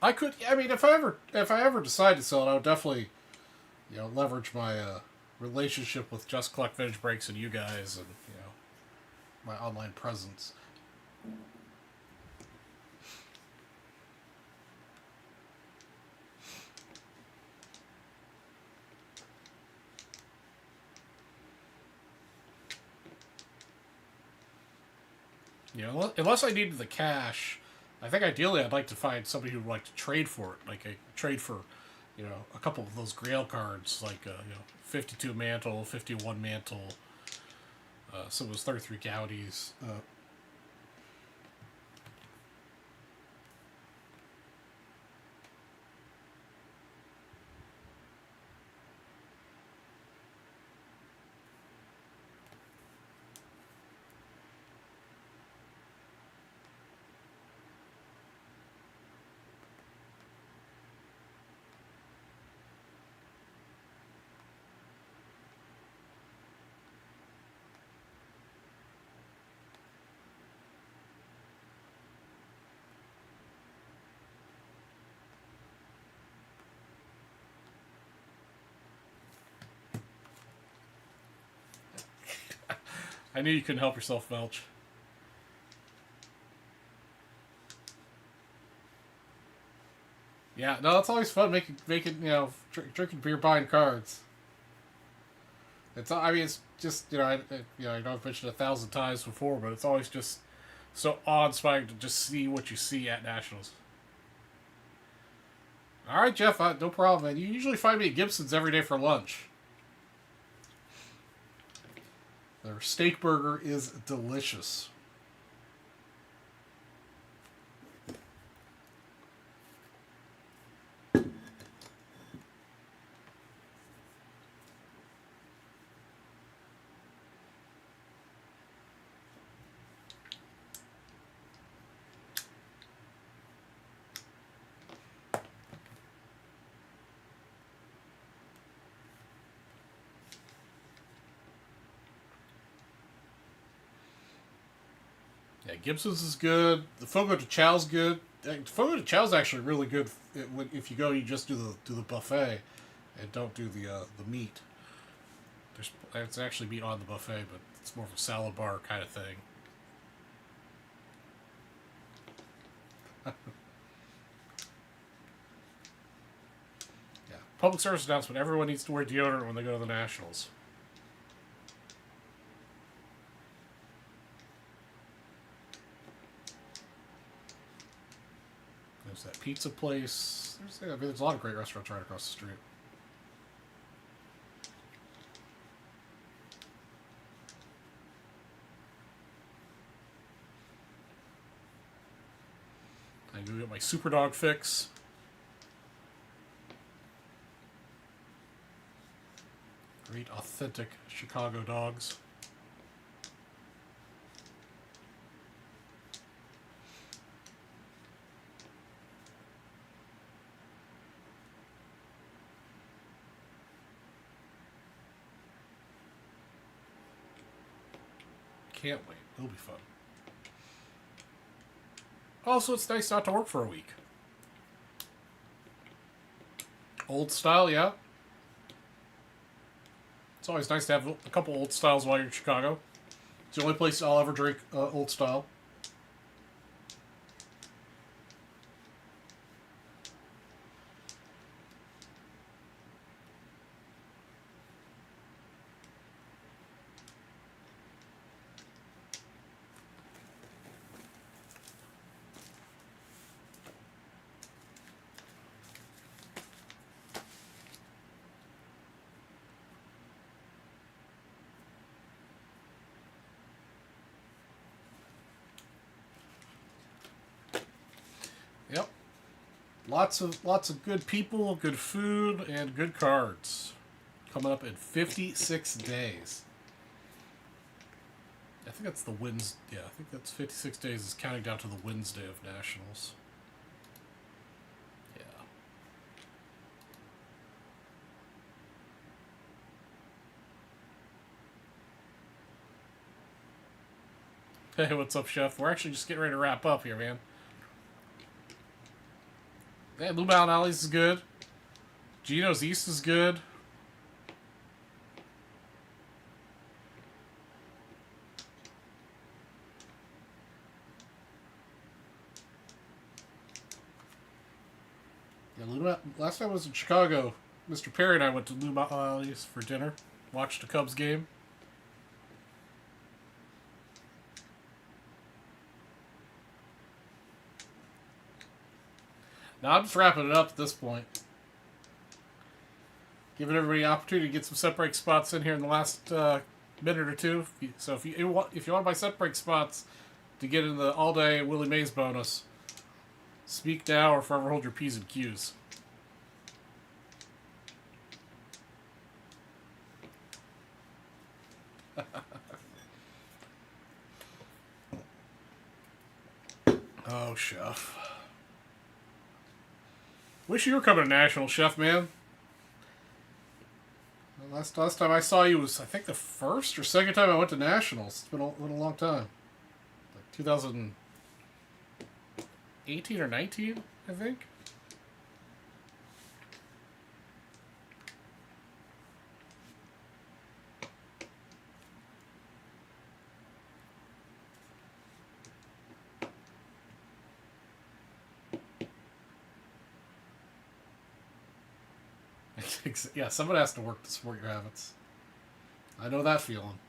I could. I mean, if I ever decide to sell it, I would definitely, leverage my relationship with Just Collect Vintage Breaks and you guys, and my online presence. Unless I needed the cash, I think ideally I'd like to find somebody who would like to trade for it, like a trade for, a couple of those Grail cards, like 52 Mantle, 51 Mantle, some of those 33 Gaudies. I knew you couldn't help yourself, Velch. Yeah, no, it's always fun making drinking beer, buying cards. It's just I know I've mentioned 1,000 times before, but it's always just so awe-inspiring to just see what you see at Nationals. All right, Jeff, no problem, man. You usually find me at Gibson's every day for lunch. Their steak burger is delicious. Yeah, Gibson's is good. The Fogo de Chao's good. Fogo de Chao's actually really good. If you go, you just do the buffet, and don't do the meat. It's actually meat on the buffet, but it's more of a salad bar kind of thing. Yeah, public service announcement: everyone needs to wear deodorant when they go to the Nationals. There's that pizza place. There's a lot of great restaurants right across the street. I go get my Super Dog fix. Great authentic Chicago dogs. Can't wait. It'll be fun. Also, it's nice not to work for a week. Old style, yeah. It's always nice to have a couple old styles while you're in Chicago. It's the only place I'll ever drink old style. Yep. Lots of good people, good food, and good cards. Coming up in 56 days. I think that's the Wednesday. Yeah, I think that's 56 days is counting down to the Wednesday of Nationals. Yeah. Hey, what's up, Chef? We're actually just getting ready to wrap up here, man. Yeah, Blue Mountain Alleys is good. Gino's East is good. Yeah, last time I was in Chicago, Mr. Perry and I went to Blue Mountain Alleys for dinner. Watched the Cubs game. Now I'm just wrapping it up at this point. Giving everybody an opportunity to get some set break spots in here in the last minute or two. So if you want to buy set break spots to get in the all-day Willie Mays bonus, speak now or forever hold your P's and Q's. Oh, Chef. Wish you were coming to National, Chef, man. Last time I saw you was, I think, the first or second time I went to Nationals. It's been a long time. Like 2018 or 19, I think. Yeah, someone has to work to support your habits. I know that feeling.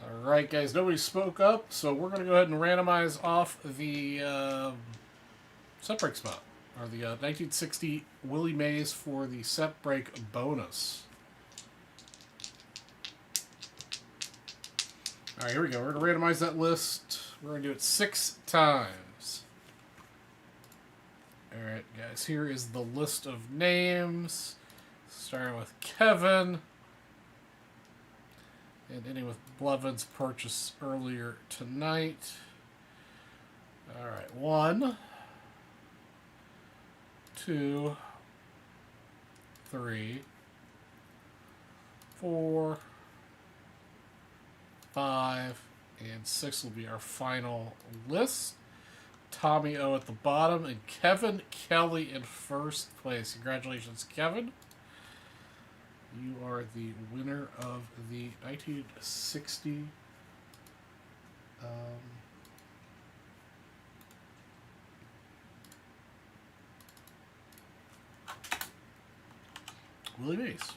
Alright, guys, nobody spoke up, so we're going to go ahead and randomize off the set break spot. Or the 1960 Willie Mays for the set break bonus. Alright, here we go. We're going to randomize that list. We're going to do it 6 times. Alright, guys. Here is the list of names. Starting with Kevin. And ending with Blevins' purchase earlier tonight. Alright, 1, 2, 3, 4, 5, and 6 will be our final list. Tommy O at the bottom, and Kevin Kelly in first place. Congratulations, Kevin. You are the winner of the 1960 Willie Mays.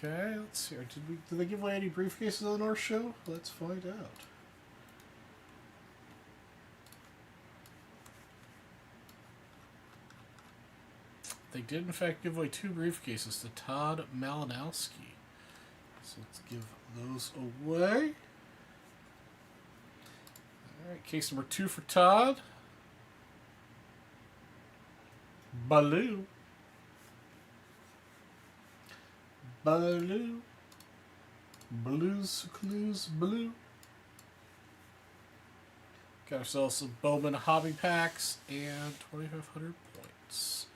Okay, let's see. Did they give away any briefcases on our show? Let's find out. They did, in fact, give away 2 briefcases to Todd Malinowski. So let's give those away. Alright, case number 2 for Todd. Baloo. Baloo. Blues Clues Blue. Got ourselves some Bowman hobby packs and 2,500 points.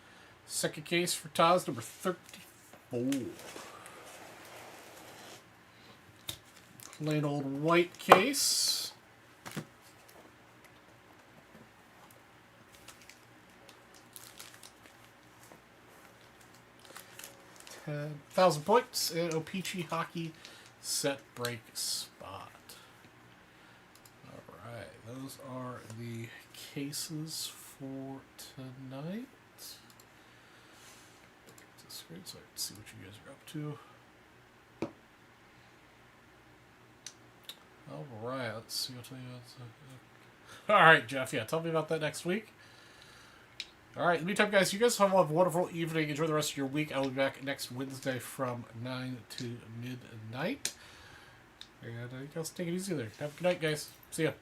Second case for Todd's number 34. Plain old white case. $10,000 points and O-Pee-Chee hockey set break spot. Alright, those are the cases for tonight. Get this screen so I can see what you guys are up to. Alright, let's see. I'll tell you about Alright, Jeff, yeah, tell me about that next week. Alright, in the meantime, guys, you guys have a wonderful evening. Enjoy the rest of your week. I will be back next Wednesday from 9 to midnight. And you guys take it easy there. Have a good night, guys. See ya.